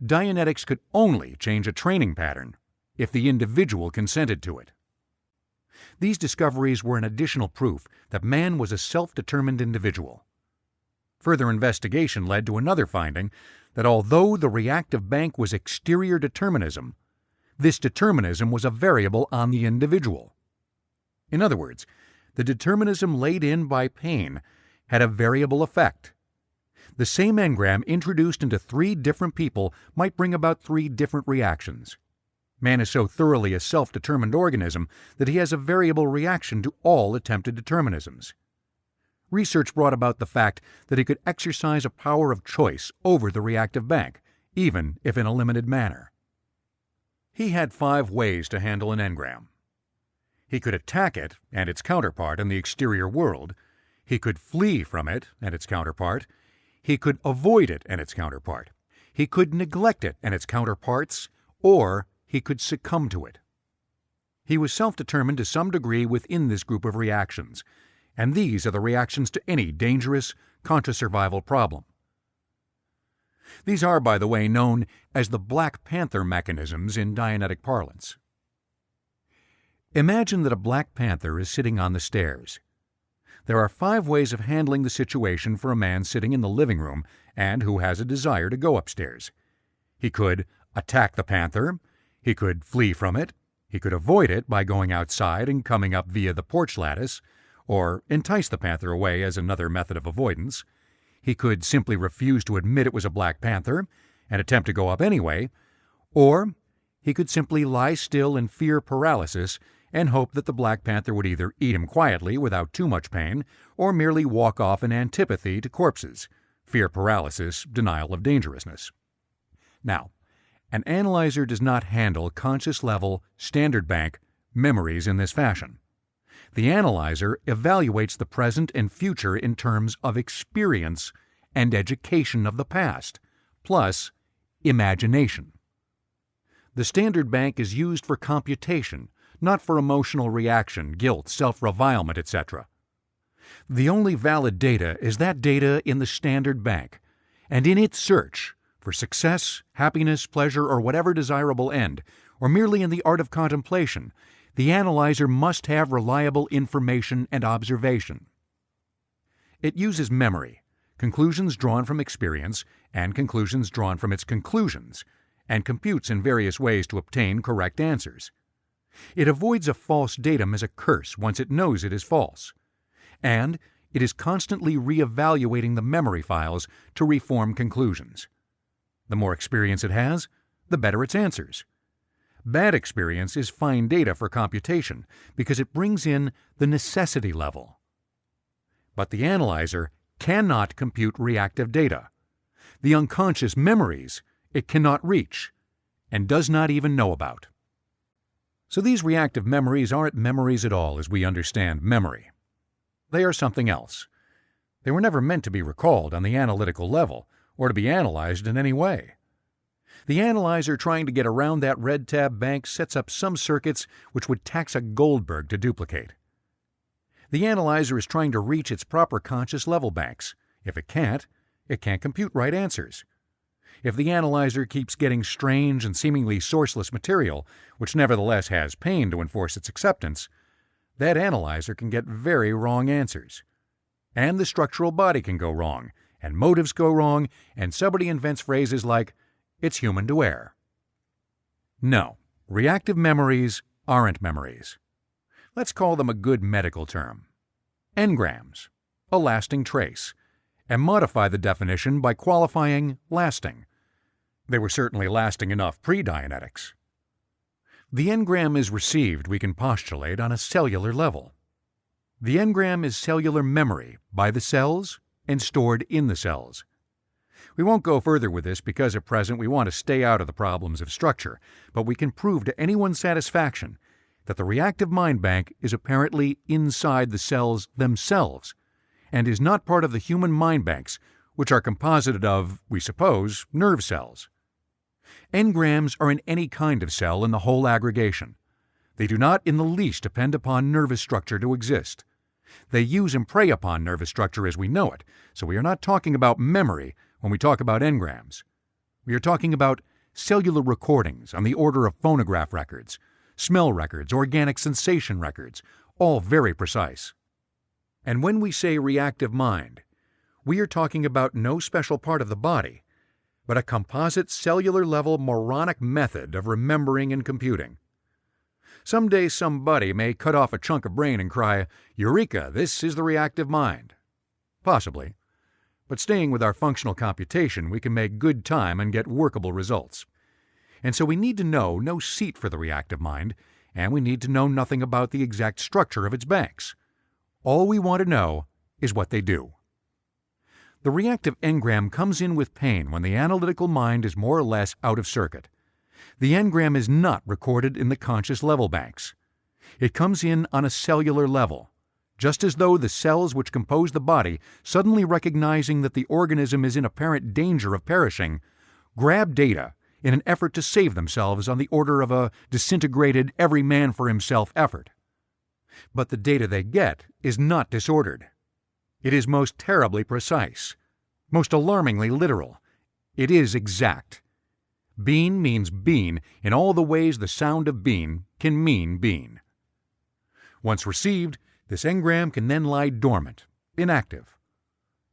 Dianetics could only change a training pattern if the individual consented to it. These discoveries were an additional proof that man was a self-determined individual. Further investigation led to another finding that although the reactive bank was exterior determinism, this determinism was a variable on the individual. In other words, the determinism laid in by pain had a variable effect. The same engram introduced into 3 different people might bring about 3 different reactions. Man is so thoroughly a self-determined organism that he has a variable reaction to all attempted determinisms. Research brought about the fact that he could exercise a power of choice over the reactive bank, even if in a limited manner. He had 5 ways to handle an engram. He could attack it and its counterpart in the exterior world. He could flee from it and its counterpart. He could avoid it and its counterpart. He could neglect it and its counterparts, or he could succumb to it. He was self-determined to some degree within this group of reactions, and these are the reactions to any dangerous contra-survival problem. These are, by the way, known as the Black Panther mechanisms in Dianetic parlance. Imagine that a black panther is sitting on the stairs. There are 5 ways of handling the situation for a man sitting in the living room and who has a desire to go upstairs. He could attack the panther, he could flee from it, he could avoid it by going outside and coming up via the porch lattice, or entice the panther away as another method of avoidance. He could simply refuse to admit it was a black panther and attempt to go up anyway, or he could simply lie still in fear paralysis and hope that the black panther would either eat him quietly without too much pain or merely walk off in antipathy to corpses, fear paralysis, denial of dangerousness. Now, an analyzer does not handle conscious-level, standard bank memories in this fashion. The analyzer evaluates the present and future in terms of experience and education of the past, plus imagination. The standard bank is used for computation, not for emotional reaction, guilt, self-revilement, etc. The only valid data is that data in the standard bank, And in its search for success, happiness, pleasure, or whatever desirable end, or merely in the art of contemplation, the analyzer must have reliable information and observation. It uses memory, conclusions drawn from experience, and conclusions drawn from its conclusions, and computes in various ways to obtain correct answers. It avoids a false datum as a curse once it knows it is false. And it is constantly re-evaluating the memory files to reform conclusions. The more experience it has, the better its answers. Bad experience is fine data for computation because it brings in the necessity level. But the analyzer cannot compute reactive data. The unconscious memories it cannot reach and does not even know about. So these reactive memories aren't memories at all as we understand memory. They are something else. They were never meant to be recalled on the analytical level or to be analyzed in any way. The analyzer trying to get around that red tab bank sets up some circuits which would tax a Goldberg to duplicate. The analyzer is trying to reach its proper conscious level banks. If it can't compute right answers. If the analyzer keeps getting strange and seemingly sourceless material, which nevertheless has pain to enforce its acceptance, that analyzer can get very wrong answers. And the structural body can go wrong, and motives go wrong, and somebody invents phrases like, "It's human to err." No, reactive memories aren't memories. Let's call them a good medical term. Engrams, a lasting trace, and modify the definition by qualifying lasting. They were certainly lasting enough pre-Dianetics. The engram is received, we can postulate, on a cellular level. The engram is cellular memory by the cells and stored in the cells. We won't go further with this because at present we want to stay out of the problems of structure, but we can prove to anyone's satisfaction that the reactive mind bank is apparently inside the cells themselves and is not part of the human mind banks, which are composited of, we suppose, nerve cells. Engrams are in any kind of cell in the whole aggregation. They do not in the least depend upon nervous structure to exist. They use and prey upon nervous structure as we know it, so we are not talking about memory when we talk about engrams. We are talking about cellular recordings on the order of phonograph records, smell records, organic sensation records, all very precise. And when we say reactive mind, we are talking about no special part of the body, but a composite cellular-level moronic method of remembering and computing. Someday somebody may cut off a chunk of brain and cry, "Eureka, this is the reactive mind." Possibly. But staying with our functional computation, we can make good time and get workable results. And so we need to know no seat for the reactive mind, and we need to know nothing about the exact structure of its banks. All we want to know is what they do. The reactive engram comes in with pain when the analytical mind is more or less out of circuit. The engram is not recorded in the conscious level banks. It comes in on a cellular level, just as though the cells which compose the body, suddenly recognizing that the organism is in apparent danger of perishing, grab data in an effort to save themselves on the order of a disintegrated every-man-for-himself effort. But the data they get is not disordered. It is most terribly precise, most alarmingly literal. It is exact. Bean means bean in all the ways the sound of bean can mean bean. Once received, this engram can then lie dormant, inactive.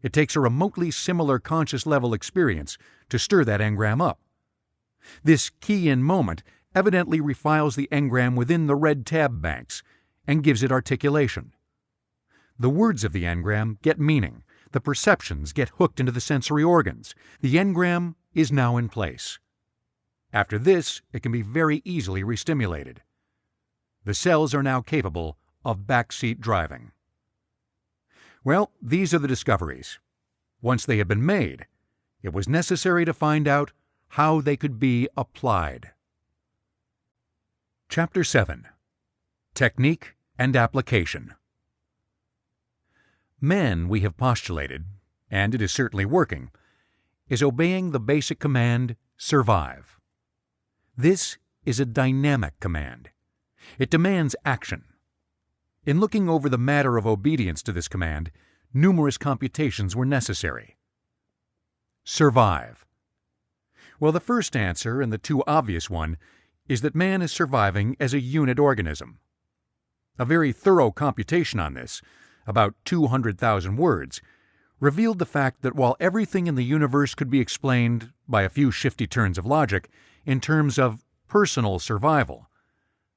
It takes a remotely similar conscious level experience to stir that engram up. This key-in moment evidently refiles the engram within the red tab banks and gives it articulation. The words of the engram get meaning. The perceptions get hooked into the sensory organs. The engram is now in place. After this, it can be very easily restimulated. The cells are now capable of backseat driving. Well, these are the discoveries. Once they had been made, it was necessary to find out how they could be applied. Chapter 7. Technique and Application. Man, we have postulated, and it is certainly working, is obeying the basic command, survive. This is a dynamic command. It demands action. In looking over the matter of obedience to this command, numerous computations were necessary. survive? Well, the first answer, and the too obvious one, is that man is surviving as a unit organism. A very thorough computation on this, about 200,000 words, revealed the fact that while everything in the universe could be explained by a few shifty turns of logic in terms of personal survival,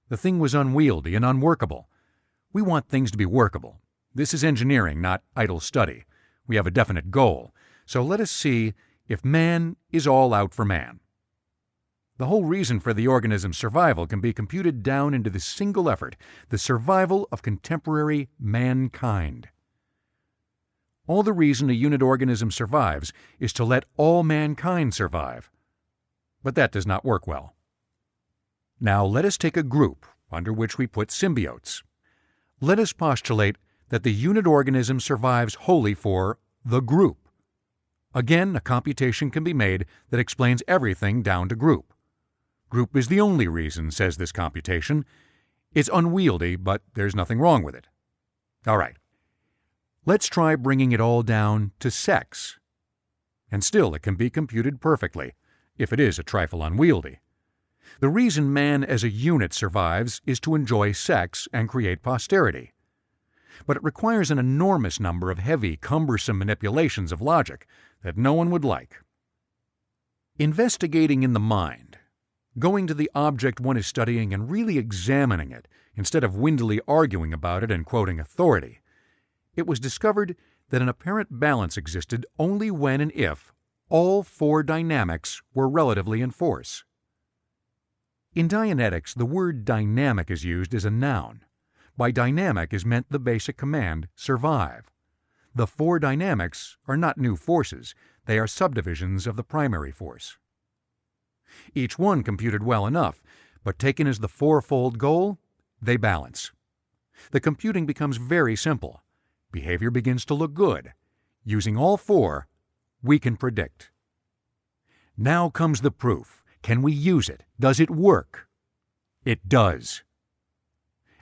the thing was unwieldy and unworkable. We want things to be workable. This is engineering, not idle study. We have a definite goal, so let us see if man is all out for man. The whole reason for the organism's survival can be computed down into this single effort, the survival of contemporary mankind. All the reason a unit organism survives is to let all mankind survive. But that does not work well. Now let us take a group under which we put symbiotes. Let us postulate that the unit organism survives wholly for the group. Again, a computation can be made that explains everything down to group. Group is the only reason, says this computation. It's unwieldy, but there's nothing wrong with it. All right. Let's try bringing it all down to sex. And still it can be computed perfectly, if it is a trifle unwieldy. The reason man as a unit survives is to enjoy sex and create posterity. But it requires an enormous number of heavy, cumbersome manipulations of logic that no one would like. Investigating in the mind, going to the object one is studying and really examining it, instead of windily arguing about it and quoting authority, it was discovered that an apparent balance existed only when and if all four dynamics were relatively in force. In Dianetics, the word dynamic is used as a noun. By dynamic is meant the basic command, survive. The four dynamics are not new forces, they are subdivisions of the primary force. Each one computed well enough, but taken as the fourfold goal, they balance. The computing becomes very simple. Behavior begins to look good. Using all four, we can predict. Now comes the proof. Can we use it? Does it work? It does.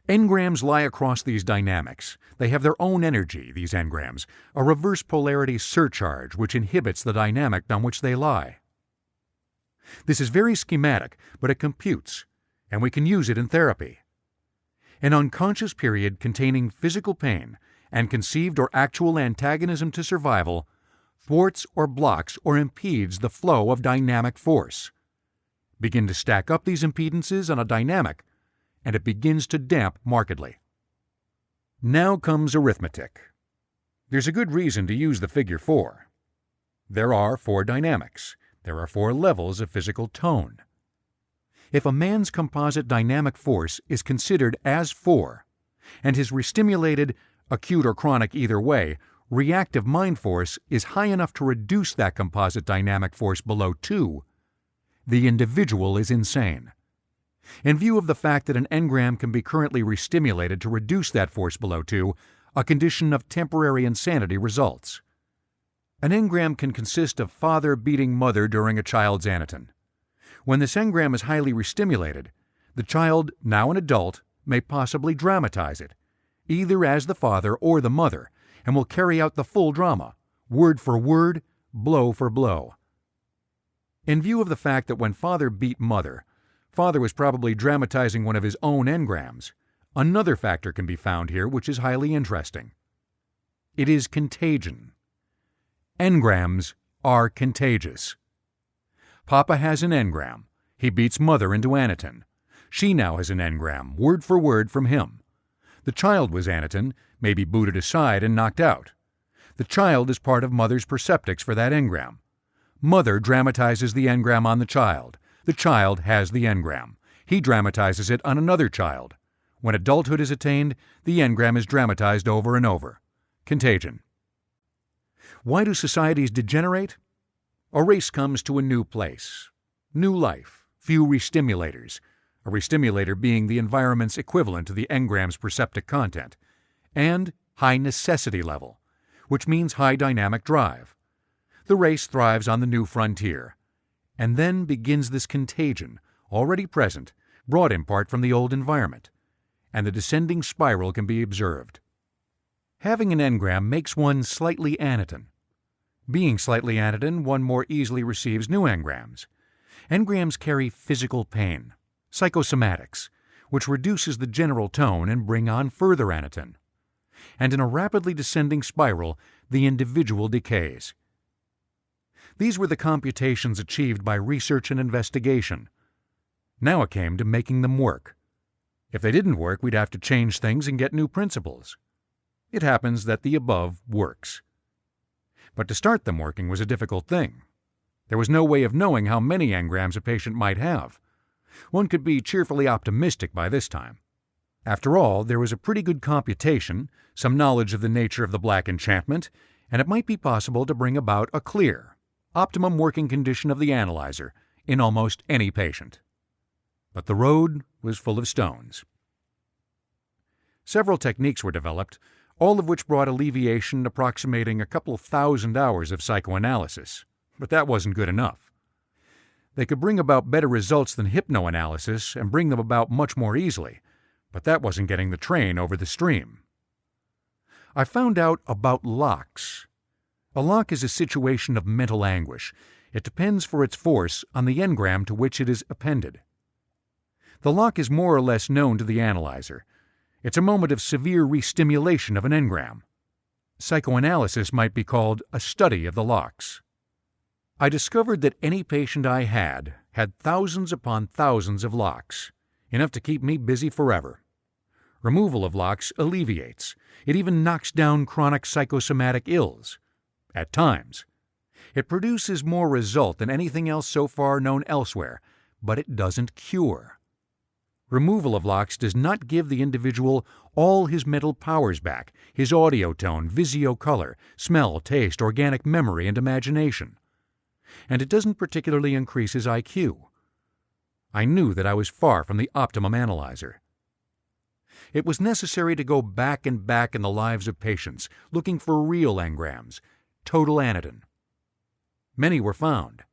Engrams lie across these dynamics. They have their own energy, these engrams, a reverse polarity surcharge which inhibits the dynamic on which they lie. This is very schematic, but it computes, and we can use it in therapy. An unconscious period containing physical pain and conceived or actual antagonism to survival thwarts or blocks or impedes the flow of dynamic force. Begin to stack up these impedances on a dynamic, and it begins to damp markedly. Now comes arithmetic. There's a good reason to use the figure 4. There are 4 dynamics. There are 4 levels of physical tone. If a man's composite dynamic force is considered as 4, and his restimulated, acute or chronic either way, reactive mind force is high enough to reduce that composite dynamic force below 2, the individual is insane. In view of the fact that an engram can be currently restimulated to reduce that force below 2, a condition of temporary insanity results. An engram can consist of father beating mother during a child's anaton. When this engram is highly restimulated, the child, now an adult, may possibly dramatize it, either as the father or the mother, and will carry out the full drama, word for word, blow for blow. In view of the fact that when father beat mother, father was probably dramatizing one of his own engrams, another factor can be found here which is highly interesting. It is contagion. Engrams are contagious. Papa has an engram. He beats mother into anaton. She now has an engram, word for word from him. The child was anaton, may be booted aside and knocked out. The child is part of mother's perceptics for that engram. Mother dramatizes the engram on the child. The child has the engram. He dramatizes it on another child. When adulthood is attained, the engram is dramatized over and over. Contagion. Why do societies degenerate? A race comes to a new place. New life, few restimulators, a restimulator being the environment's equivalent to the engram's perceptic content, and high necessity level, which means high dynamic drive. The race thrives on the new frontier. And then begins this contagion, already present, brought in part from the old environment, and the descending spiral can be observed. Having an engram makes one slightly anaton. Being slightly anatoden, one more easily receives new engrams. Engrams carry physical pain, psychosomatics, which reduces the general tone and bring on further anatoden. And in a rapidly descending spiral, the individual decays. These were the computations achieved by research and investigation. Now it came to making them work. If they didn't work, we'd have to change things and get new principles. It happens that the above works. But to start them working was a difficult thing. There was no way of knowing how many engrams a patient might have. One could be cheerfully optimistic by this time. After all, there was a pretty good computation, some knowledge of the nature of the black enchantment, and it might be possible to bring about a clear, optimum working condition of the analyzer in almost any patient. But the road was full of stones. Several techniques were developed, all of which brought alleviation approximating a couple of 1,000 hours of psychoanalysis, but that wasn't good enough. They could bring about better results than hypnoanalysis and bring them about much more easily, but that wasn't getting the train over the stream. I found out about locks. A lock is a situation of mental anguish. It depends for its force on the engram to which it is appended. The lock is more or less known to the analyzer. It's a moment of severe restimulation of an engram. Psychoanalysis might be called a study of the locks. I discovered that any patient I had thousands upon thousands of locks, enough to keep me busy forever. Removal of locks alleviates. It even knocks down chronic psychosomatic ills. At times. It produces more result than anything else so far known elsewhere, but it doesn't cure. Removal of locks does not give the individual all his mental powers back, his audio tone, visio-color, smell, taste, organic memory, and imagination. And it doesn't particularly increase his IQ. I knew that I was far from the optimum analyzer. It was necessary to go back and back in the lives of patients, looking for real engrams, total anatoden. Many were found.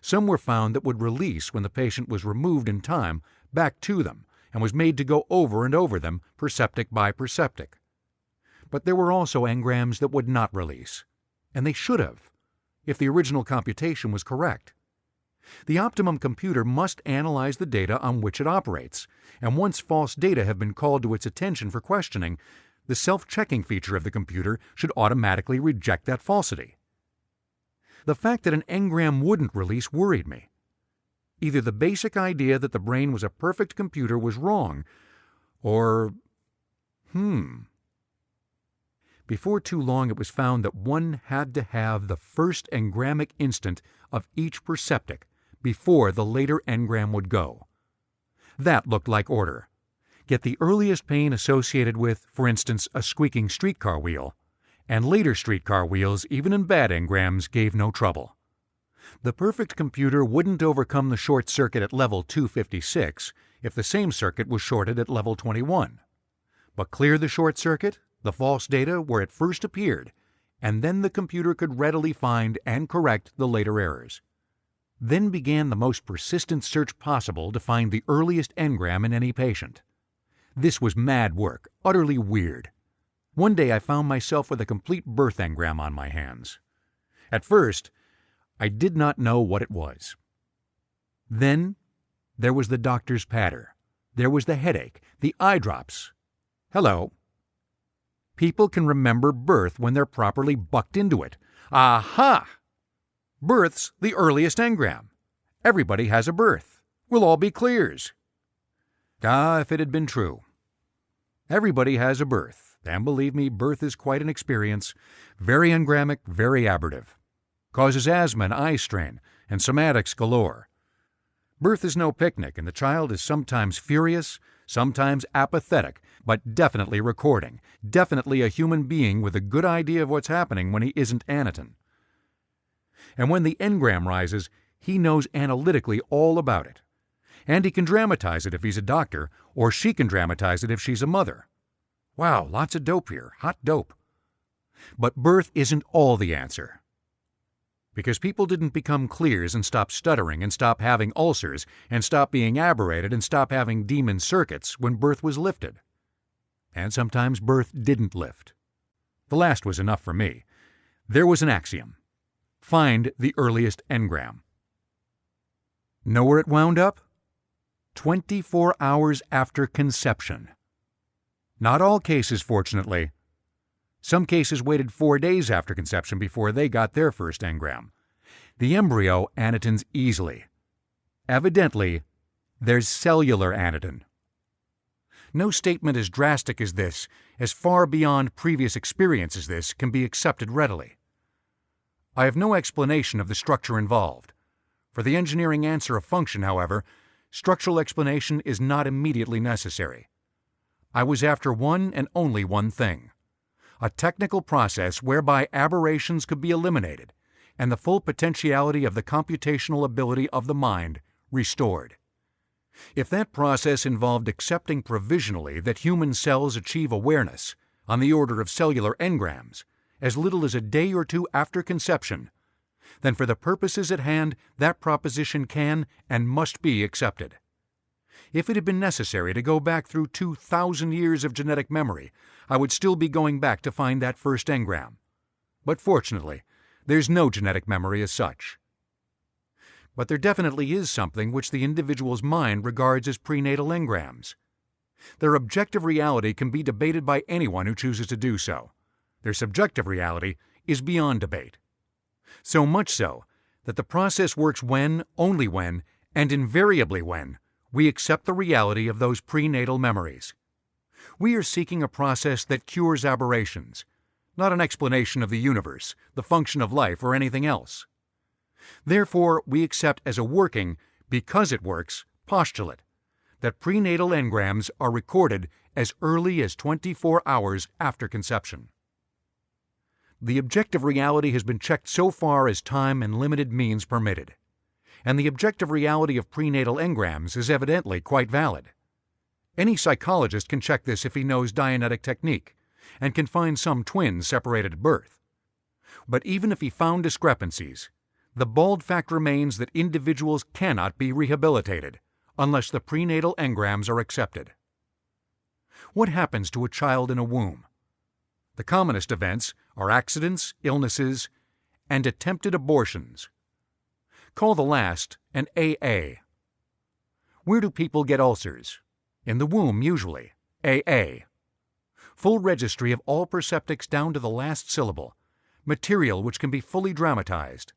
Some were found that would release when the patient was removed in time back to them and was made to go over and over them, perceptic by perceptic. But there were also engrams that would not release, and they should have, if the original computation was correct. The optimum computer must analyze the data on which it operates, and once false data have been called to its attention for questioning, the self-checking feature of the computer should automatically reject that falsity. The fact that an engram wouldn't release worried me. Either the basic idea that the brain was a perfect computer was wrong, or, Before too long it was found that one had to have the first engramic instant of each perceptic before the later engram would go. That looked like order. Get the earliest pain associated with, for instance, a squeaking streetcar wheel, and later streetcar wheels, even in bad engrams, gave no trouble. The perfect computer wouldn't overcome the short circuit at level 256 if the same circuit was shorted at level 21, but clear the short circuit, the false data where it first appeared, and then the computer could readily find and correct the later errors. Then began the most persistent search possible to find the earliest engram in any patient. This was mad work, utterly weird. One day I found myself with a complete birth engram on my hands. At first, I did not know what it was. Then, there was the doctor's patter. There was the headache, the eye drops. Hello. People can remember birth when they're properly bucked into it. Aha! Birth's the earliest engram. Everybody has a birth. We'll all be clears. Ah, if it had been true. Everybody has a birth, and believe me, birth is quite an experience. Very engramic, very aberrative. Causes asthma and eye strain, and somatics galore. Birth is no picnic, and the child is sometimes furious, sometimes apathetic, but definitely recording, definitely a human being with a good idea of what's happening when he isn't anatoden. And when the engram rises, he knows analytically all about it. And he can dramatize it if he's a doctor, or she can dramatize it if she's a mother. Wow, lots of dope here, hot dope. But birth isn't all the answer. Because people didn't become clears and stop stuttering and stop having ulcers and stop being aberrated and stop having demon circuits when birth was lifted. And sometimes birth didn't lift. The last was enough for me. There was an axiom. Find the earliest engram. Know where it wound up? 24 hours after conception. Not all cases, fortunately. Some cases waited 4 days after conception before they got their first engram. The embryo anatons easily. Evidently, there's cellular anaton. No statement as drastic as this, as far beyond previous experience as this, can be accepted readily. I have no explanation of the structure involved. For the engineering answer of function, however, structural explanation is not immediately necessary. I was after one and only one thing: a technical process whereby aberrations could be eliminated and the full potentiality of the computational ability of the mind restored. If that process involved accepting provisionally that human cells achieve awareness, on the order of cellular engrams, as little as a day or two after conception, then for the purposes at hand that proposition can and must be accepted. If it had been necessary to go back through 2,000 years of genetic memory, I would still be going back to find that first engram. But fortunately, there's no genetic memory as such. But there definitely is something which the individual's mind regards as prenatal engrams. Their objective reality can be debated by anyone who chooses to do so. Their subjective reality is beyond debate. So much so that the process works when, only when, and invariably when, we accept the reality of those prenatal memories. We are seeking a process that cures aberrations, not an explanation of the universe, the function of life, or anything else. Therefore, we accept as a working, because it works, postulate that prenatal engrams are recorded as early as 24 hours after conception. The objective reality has been checked so far as time and limited means permitted, and the objective reality of prenatal engrams is evidently quite valid. Any psychologist can check this if he knows Dianetic technique, and can find some twins separated at birth. But even if he found discrepancies, the bald fact remains that individuals cannot be rehabilitated unless the prenatal engrams are accepted. What happens to a child in a womb? The commonest events are accidents, illnesses, and attempted abortions. Call the last an AA. Where do people get ulcers? In the womb, usually. AA. Full registry of all perceptics down to the last syllable. Material which can be fully dramatized.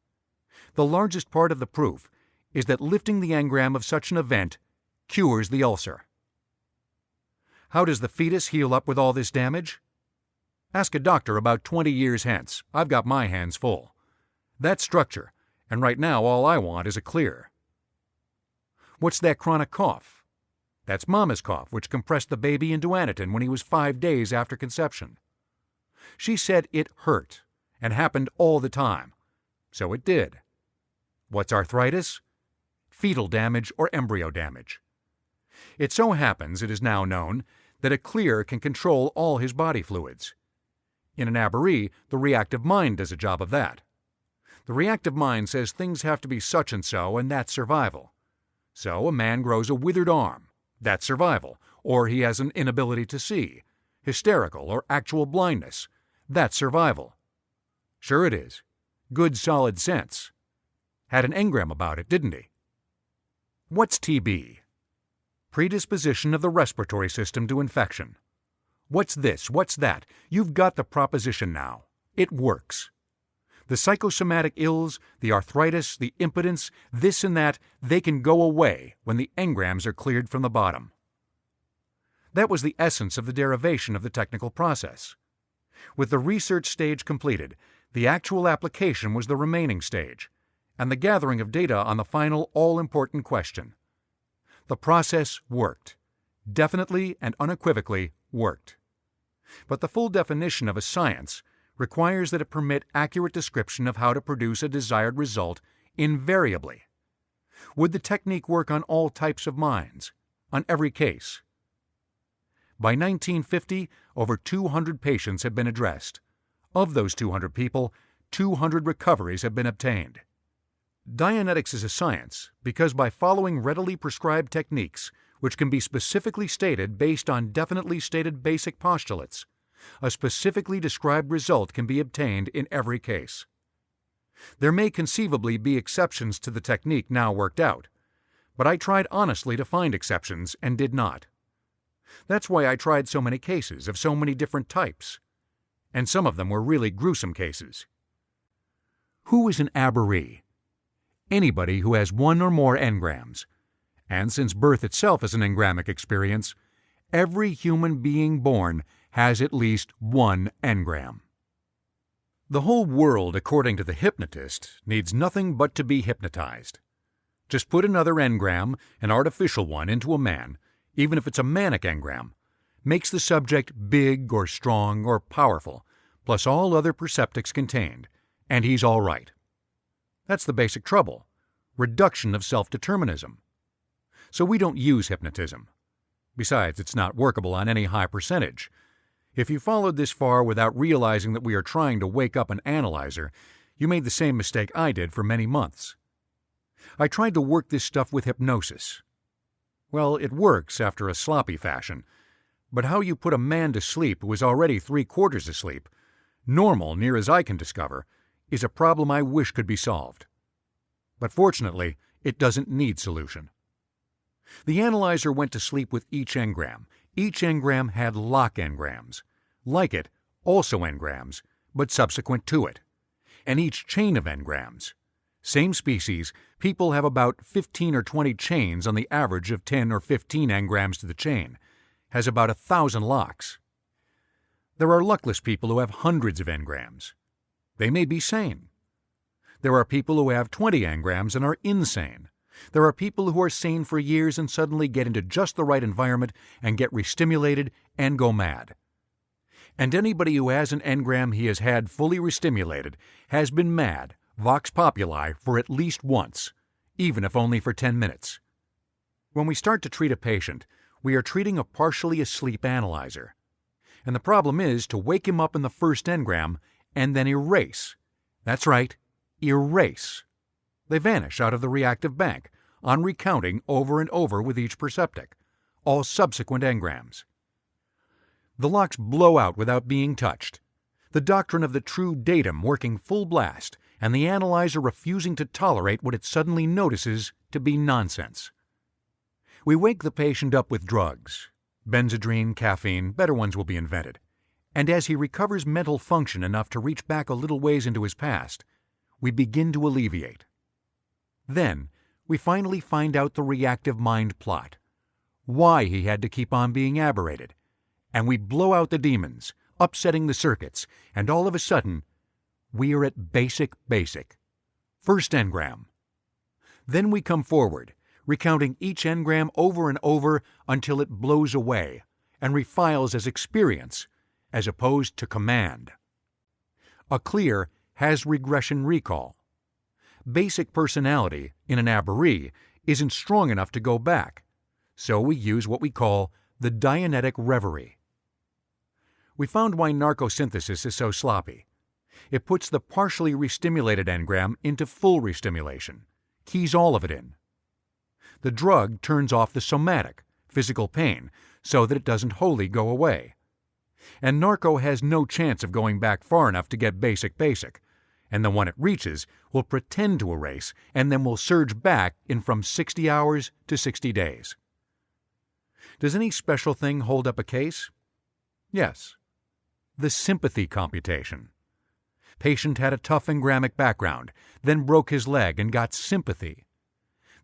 The largest part of the proof is that lifting the engram of such an event cures the ulcer. How does the fetus heal up with all this damage? Ask a doctor about 20 years hence. I've got my hands full. That's structure, and right now all I want is a clear. What's that chronic cough? That's mama's cough, which compressed the baby into anaton when he was 5 days after conception. She said it hurt, and happened all the time. So it did. What's arthritis? Fetal damage or embryo damage. It so happens, it is now known, that a clear can control all his body fluids. In an aberree, the reactive mind does a job of that. The reactive mind says things have to be such and that's survival. So a man grows a withered arm. That's survival. Or he has an inability to see, hysterical or actual blindness. That's survival. Sure it is. Good solid sense. Had an engram about it, didn't he? What's TB? Predisposition of the respiratory system to infection. What's this? What's that? You've got the proposition now. It works. The psychosomatic ills, the arthritis, the impotence, this and that, they can go away when the engrams are cleared from the bottom. That was the essence of the derivation of the technical process. With the research stage completed, the actual application was the remaining stage, and the gathering of data on the final all-important question. The process worked. Definitely and unequivocally worked. But the full definition of a science requires that it permit accurate description of how to produce a desired result invariably. Would the technique work on all types of minds, on every case? By 1950, over 200 patients had been addressed. Of those 200 people, 200 recoveries have been obtained. Dianetics is a science because by following readily prescribed techniques, which can be specifically stated based on definitely stated basic postulates, a specifically described result can be obtained in every case. There may conceivably be exceptions to the technique now worked out, but I tried honestly to find exceptions and did not. That's why I tried so many cases of so many different types, and some of them were really gruesome cases. Who is an aberree? Anybody who has one or more engrams, and since birth itself is an engramic experience, every human being born has at least one engram. The whole world, according to the hypnotist, needs nothing but to be hypnotized. Just put another engram, an artificial one, into a man, even if it's a manic engram, makes the subject big or strong or powerful, plus all other perceptics contained, and he's all right. That's the basic trouble: reduction of self-determinism. So we don't use hypnotism. Besides, it's not workable on any high percentage. If you followed this far without realizing that we are trying to wake up an analyzer, you made the same mistake I did for many months. I tried to work this stuff with hypnosis. Well, it works after a sloppy fashion, but how you put a man to sleep who is already 3/4 asleep, normal near as I can discover, is a problem I wish could be solved. But fortunately, it doesn't need solution. The analyzer went to sleep with each engram. Each engram had lock engrams. Like it, also engrams, but subsequent to it. And each chain of engrams. Same species, people have about 15 or 20 chains on the average of 10 or 15 engrams to the chain, has about 1,000 locks. There are luckless people who have hundreds of engrams. They may be sane. There are people who have 20 engrams and are insane. There are people who are sane for years and suddenly get into just the right environment and get restimulated and go mad. And anybody who has an engram he has had fully restimulated has been mad, vox populi, for at least once, even if only for 10 minutes. When we start to treat a patient, we are treating a partially asleep analyzer. And the problem is to wake him up in the first engram and then erase. That's right, erase. They vanish out of the reactive bank, on recounting over and over with each perceptic, all subsequent engrams. The locks blow out without being touched. The doctrine of the true datum working full blast, and the analyzer refusing to tolerate what it suddenly notices to be nonsense. We wake the patient up with drugs. Benzedrine, caffeine, better ones will be invented. And as he recovers mental function enough to reach back a little ways into his past, we begin to alleviate. Then, we finally find out the reactive mind plot, why he had to keep on being aberrated, and we blow out the demons, upsetting the circuits, and all of a sudden, we are at basic. First engram. Then we come forward, recounting each engram over and over until it blows away and refiles as experience, as opposed to command. A clear has regression recall. Basic personality in an aberree isn't strong enough to go back, so we use what we call the Dianetic reverie. We found why narcosynthesis is so sloppy. It puts the partially restimulated engram into full restimulation, keys all of it in. The drug turns off the somatic, physical pain, so that it doesn't wholly go away. And narco has no chance of going back far enough to get basic, and the one it reaches will pretend to erase and then will surge back in from 60 hours to 60 days. Does any special thing hold up a case? Yes. The sympathy computation. Patient had a tough engramic background, then broke his leg and got sympathy.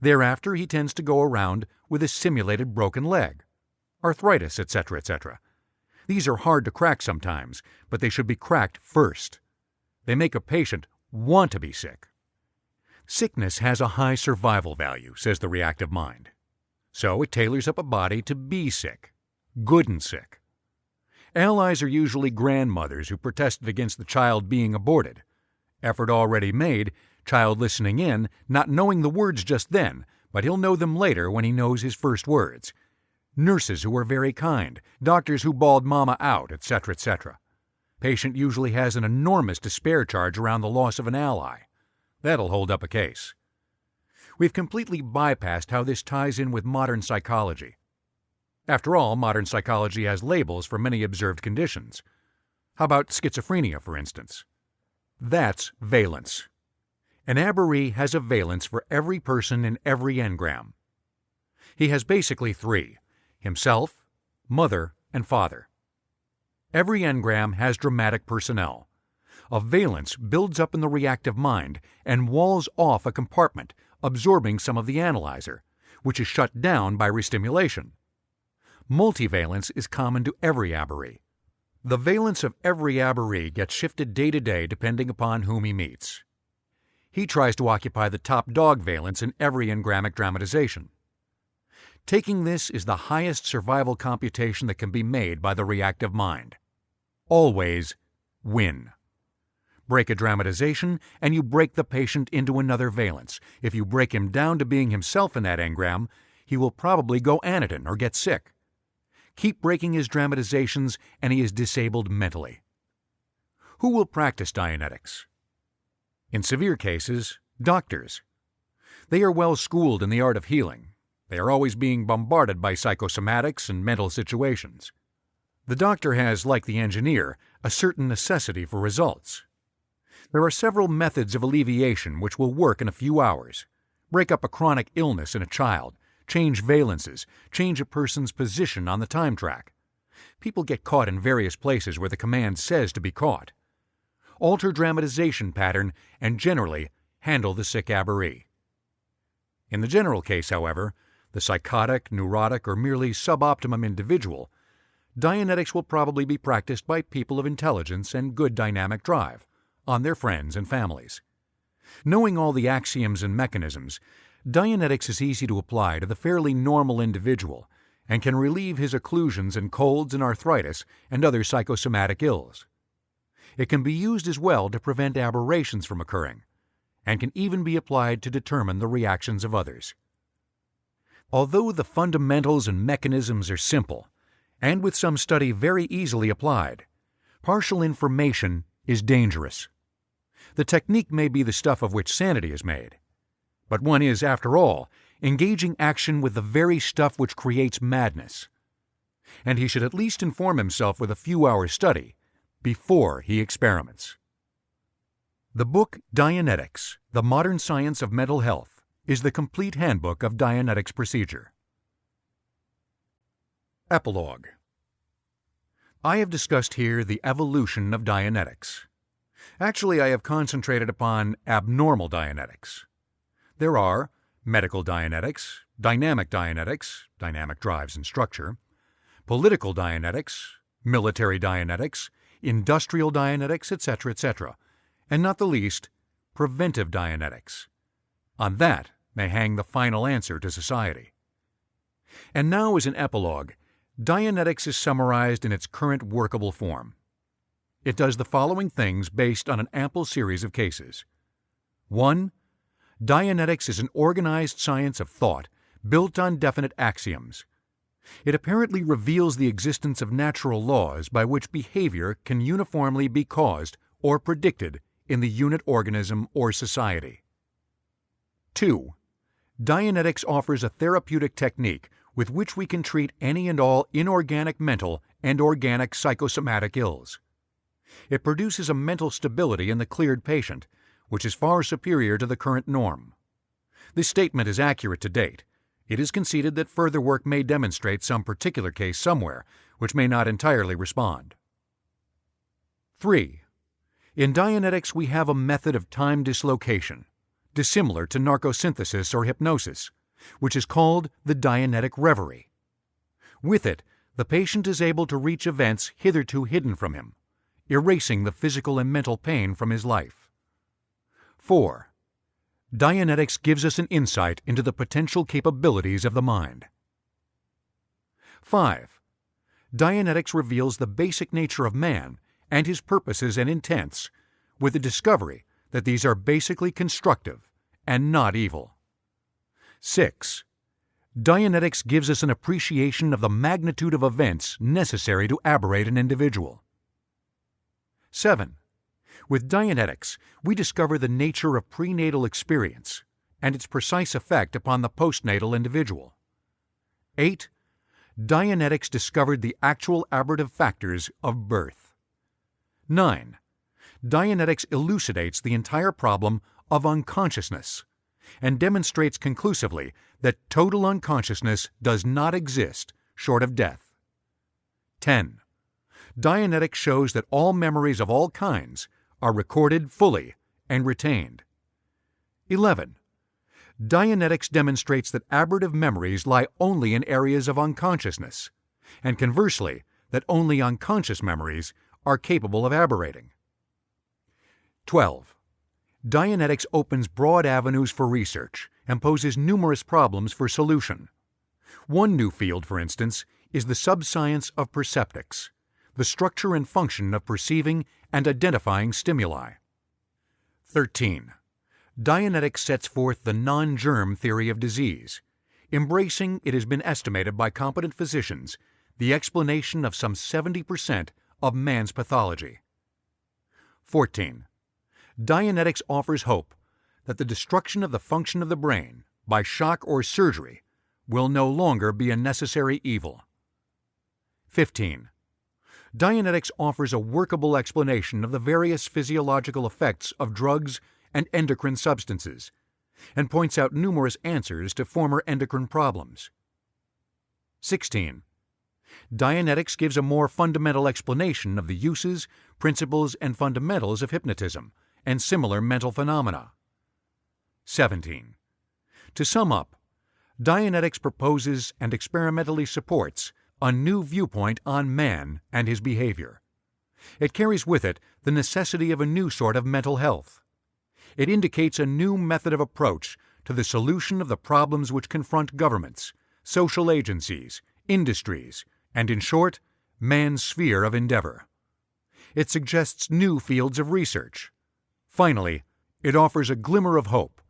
Thereafter he tends to go around with a simulated broken leg, arthritis, etc., etc. These are hard to crack sometimes, but they should be cracked first. They make a patient want to be sick. Sickness has a high survival value, says the reactive mind. So it tailors up a body to be sick, good and sick. Allies are usually grandmothers who protested against the child being aborted. Effort already made, child listening in, not knowing the words just then, but he'll know them later when he knows his first words. Nurses who were very kind, doctors who bawled mama out, etc., etc. Patient usually has an enormous despair charge around the loss of an ally. That'll hold up a case. We've completely bypassed how this ties in with modern psychology. After all, modern psychology has labels for many observed conditions. How about schizophrenia, for instance? That's valence. An aberree has a valence for every person in every engram. He has basically three: himself, mother, and father. Every engram has dramatic personnel. A valence builds up in the reactive mind and walls off a compartment, absorbing some of the analyzer, which is shut down by restimulation. Multivalence is common to every aberree. The valence of every aberree gets shifted day to day depending upon whom he meets. He tries to occupy the top dog valence in every engrammic dramatization. Taking this is the highest survival computation that can be made by the reactive mind. Always win. Break a dramatization, and you break the patient into another valence. If you break him down to being himself in that engram, he will probably go anitin or get sick. Keep breaking his dramatizations, and he is disabled mentally. Who will practice Dianetics? In severe cases, doctors. They are well schooled in the art of healing. They are always being bombarded by psychosomatics and mental situations. The doctor has, like the engineer, a certain necessity for results. There are several methods of alleviation which will work in a few hours. Break up a chronic illness in a child, change valences, change a person's position on the time track. People get caught in various places where the command says to be caught. Alter dramatization pattern and generally handle the sick aberree. In the general case, however, the psychotic, neurotic, or merely suboptimum individual, Dianetics will probably be practiced by people of intelligence and good dynamic drive, on their friends and families. Knowing all the axioms and mechanisms, Dianetics is easy to apply to the fairly normal individual and can relieve his occlusions and colds and arthritis and other psychosomatic ills. It can be used as well to prevent aberrations from occurring, and can even be applied to determine the reactions of others. Although the fundamentals and mechanisms are simple, and with some study very easily applied, partial information is dangerous. The technique may be the stuff of which sanity is made, but one is, after all, engaging action with the very stuff which creates madness, and he should at least inform himself with a few hours' study before he experiments. The book Dianetics, The Modern Science of Mental Health, is the complete handbook of Dianetics procedure. Epilogue. I have discussed here the evolution of Dianetics. Actually, I have concentrated upon abnormal Dianetics. There are medical Dianetics, dynamic Dianetics, dynamic drives and structure, political Dianetics, military Dianetics, industrial Dianetics, etc., etc., and not the least, preventive Dianetics. On that may hang the final answer to society. And now, as an epilogue, Dianetics is summarized in its current workable form. It does the following things based on an ample series of cases. 1. Dianetics is an organized science of thought built on definite axioms. It apparently reveals the existence of natural laws by which behavior can uniformly be caused or predicted in the unit organism or society. 2. Dianetics offers a therapeutic technique with which we can treat any and all inorganic mental and organic psychosomatic ills. It produces a mental stability in the cleared patient, which is far superior to the current norm. This statement is accurate to date. It is conceded that further work may demonstrate some particular case somewhere, which may not entirely respond. 3. In Dianetics, we have a method of time dislocation, dissimilar to narcosynthesis or hypnosis, which is called the Dianetic reverie. With it, the patient is able to reach events hitherto hidden from him, erasing the physical and mental pain from his life. 4. Dianetics gives us an insight into the potential capabilities of the mind. 5. Dianetics reveals the basic nature of man and his purposes and intents, with the discovery that these are basically constructive and not evil. 6. Dianetics gives us an appreciation of the magnitude of events necessary to aberrate an individual. 7. With Dianetics, we discover the nature of prenatal experience and its precise effect upon the postnatal individual. 8. Dianetics discovered the actual aberrative factors of birth. 9. Dianetics elucidates the entire problem of unconsciousness and demonstrates conclusively that total unconsciousness does not exist short of death. 10. Dianetics shows that all memories of all kinds are recorded fully and retained. 11. Dianetics demonstrates that aberrative memories lie only in areas of unconsciousness, and conversely, that only unconscious memories are capable of aberrating. 12. Dianetics opens broad avenues for research and poses numerous problems for solution. One new field, for instance, is the subscience of perceptics, the structure and function of perceiving and identifying stimuli. 13. Dianetics sets forth the non-germ theory of disease, embracing, it has been estimated by competent physicians, the explanation of some 70% of man's pathology. 14. Dianetics offers hope that the destruction of the function of the brain by shock or surgery will no longer be a necessary evil. 15. Dianetics offers a workable explanation of the various physiological effects of drugs and endocrine substances, and points out numerous answers to former endocrine problems. 16. Dianetics gives a more fundamental explanation of the uses, principles, and fundamentals of hypnotism and similar mental phenomena. 17. To sum up, Dianetics proposes and experimentally supports a new viewpoint on man and his behavior. It carries with it the necessity of a new sort of mental health. It indicates a new method of approach to the solution of the problems which confront governments, social agencies, industries, and, in short, man's sphere of endeavor. It suggests new fields of research. Finally, it offers a glimmer of hope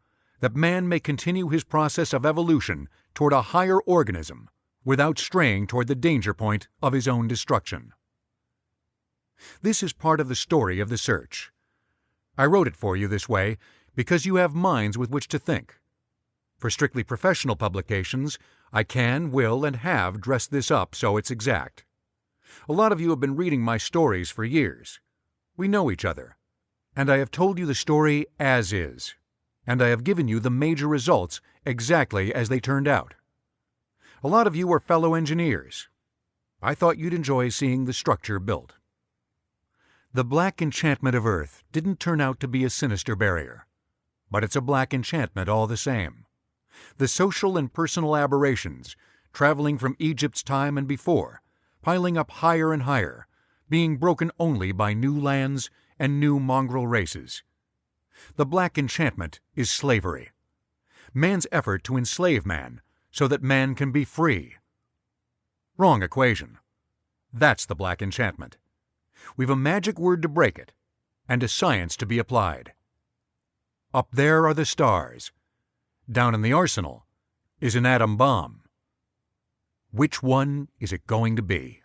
that man may continue his process of evolution toward a higher organism without straying toward the danger point of his own destruction. This is part of the story of the search. I wrote it for you this way because you have minds with which to think. For strictly professional publications, I can, will, and have dressed this up so it's exact. A lot of you have been reading my stories for years. We know each other. And I have told you the story as is. And I have given you the major results exactly as they turned out. A lot of you are fellow engineers. I thought you'd enjoy seeing the structure built. The black enchantment of Earth didn't turn out to be a sinister barrier, but it's a black enchantment all the same. The social and personal aberrations, traveling from Egypt's time and before, piling up higher and higher, being broken only by new lands and new mongrel races. The black enchantment is slavery. Man's effort to enslave man so that man can be free. Wrong equation. That's the black enchantment. We've a magic word to break it, and a science to be applied. Up there are the stars. Down in the arsenal is an atom bomb. Which one is it going to be?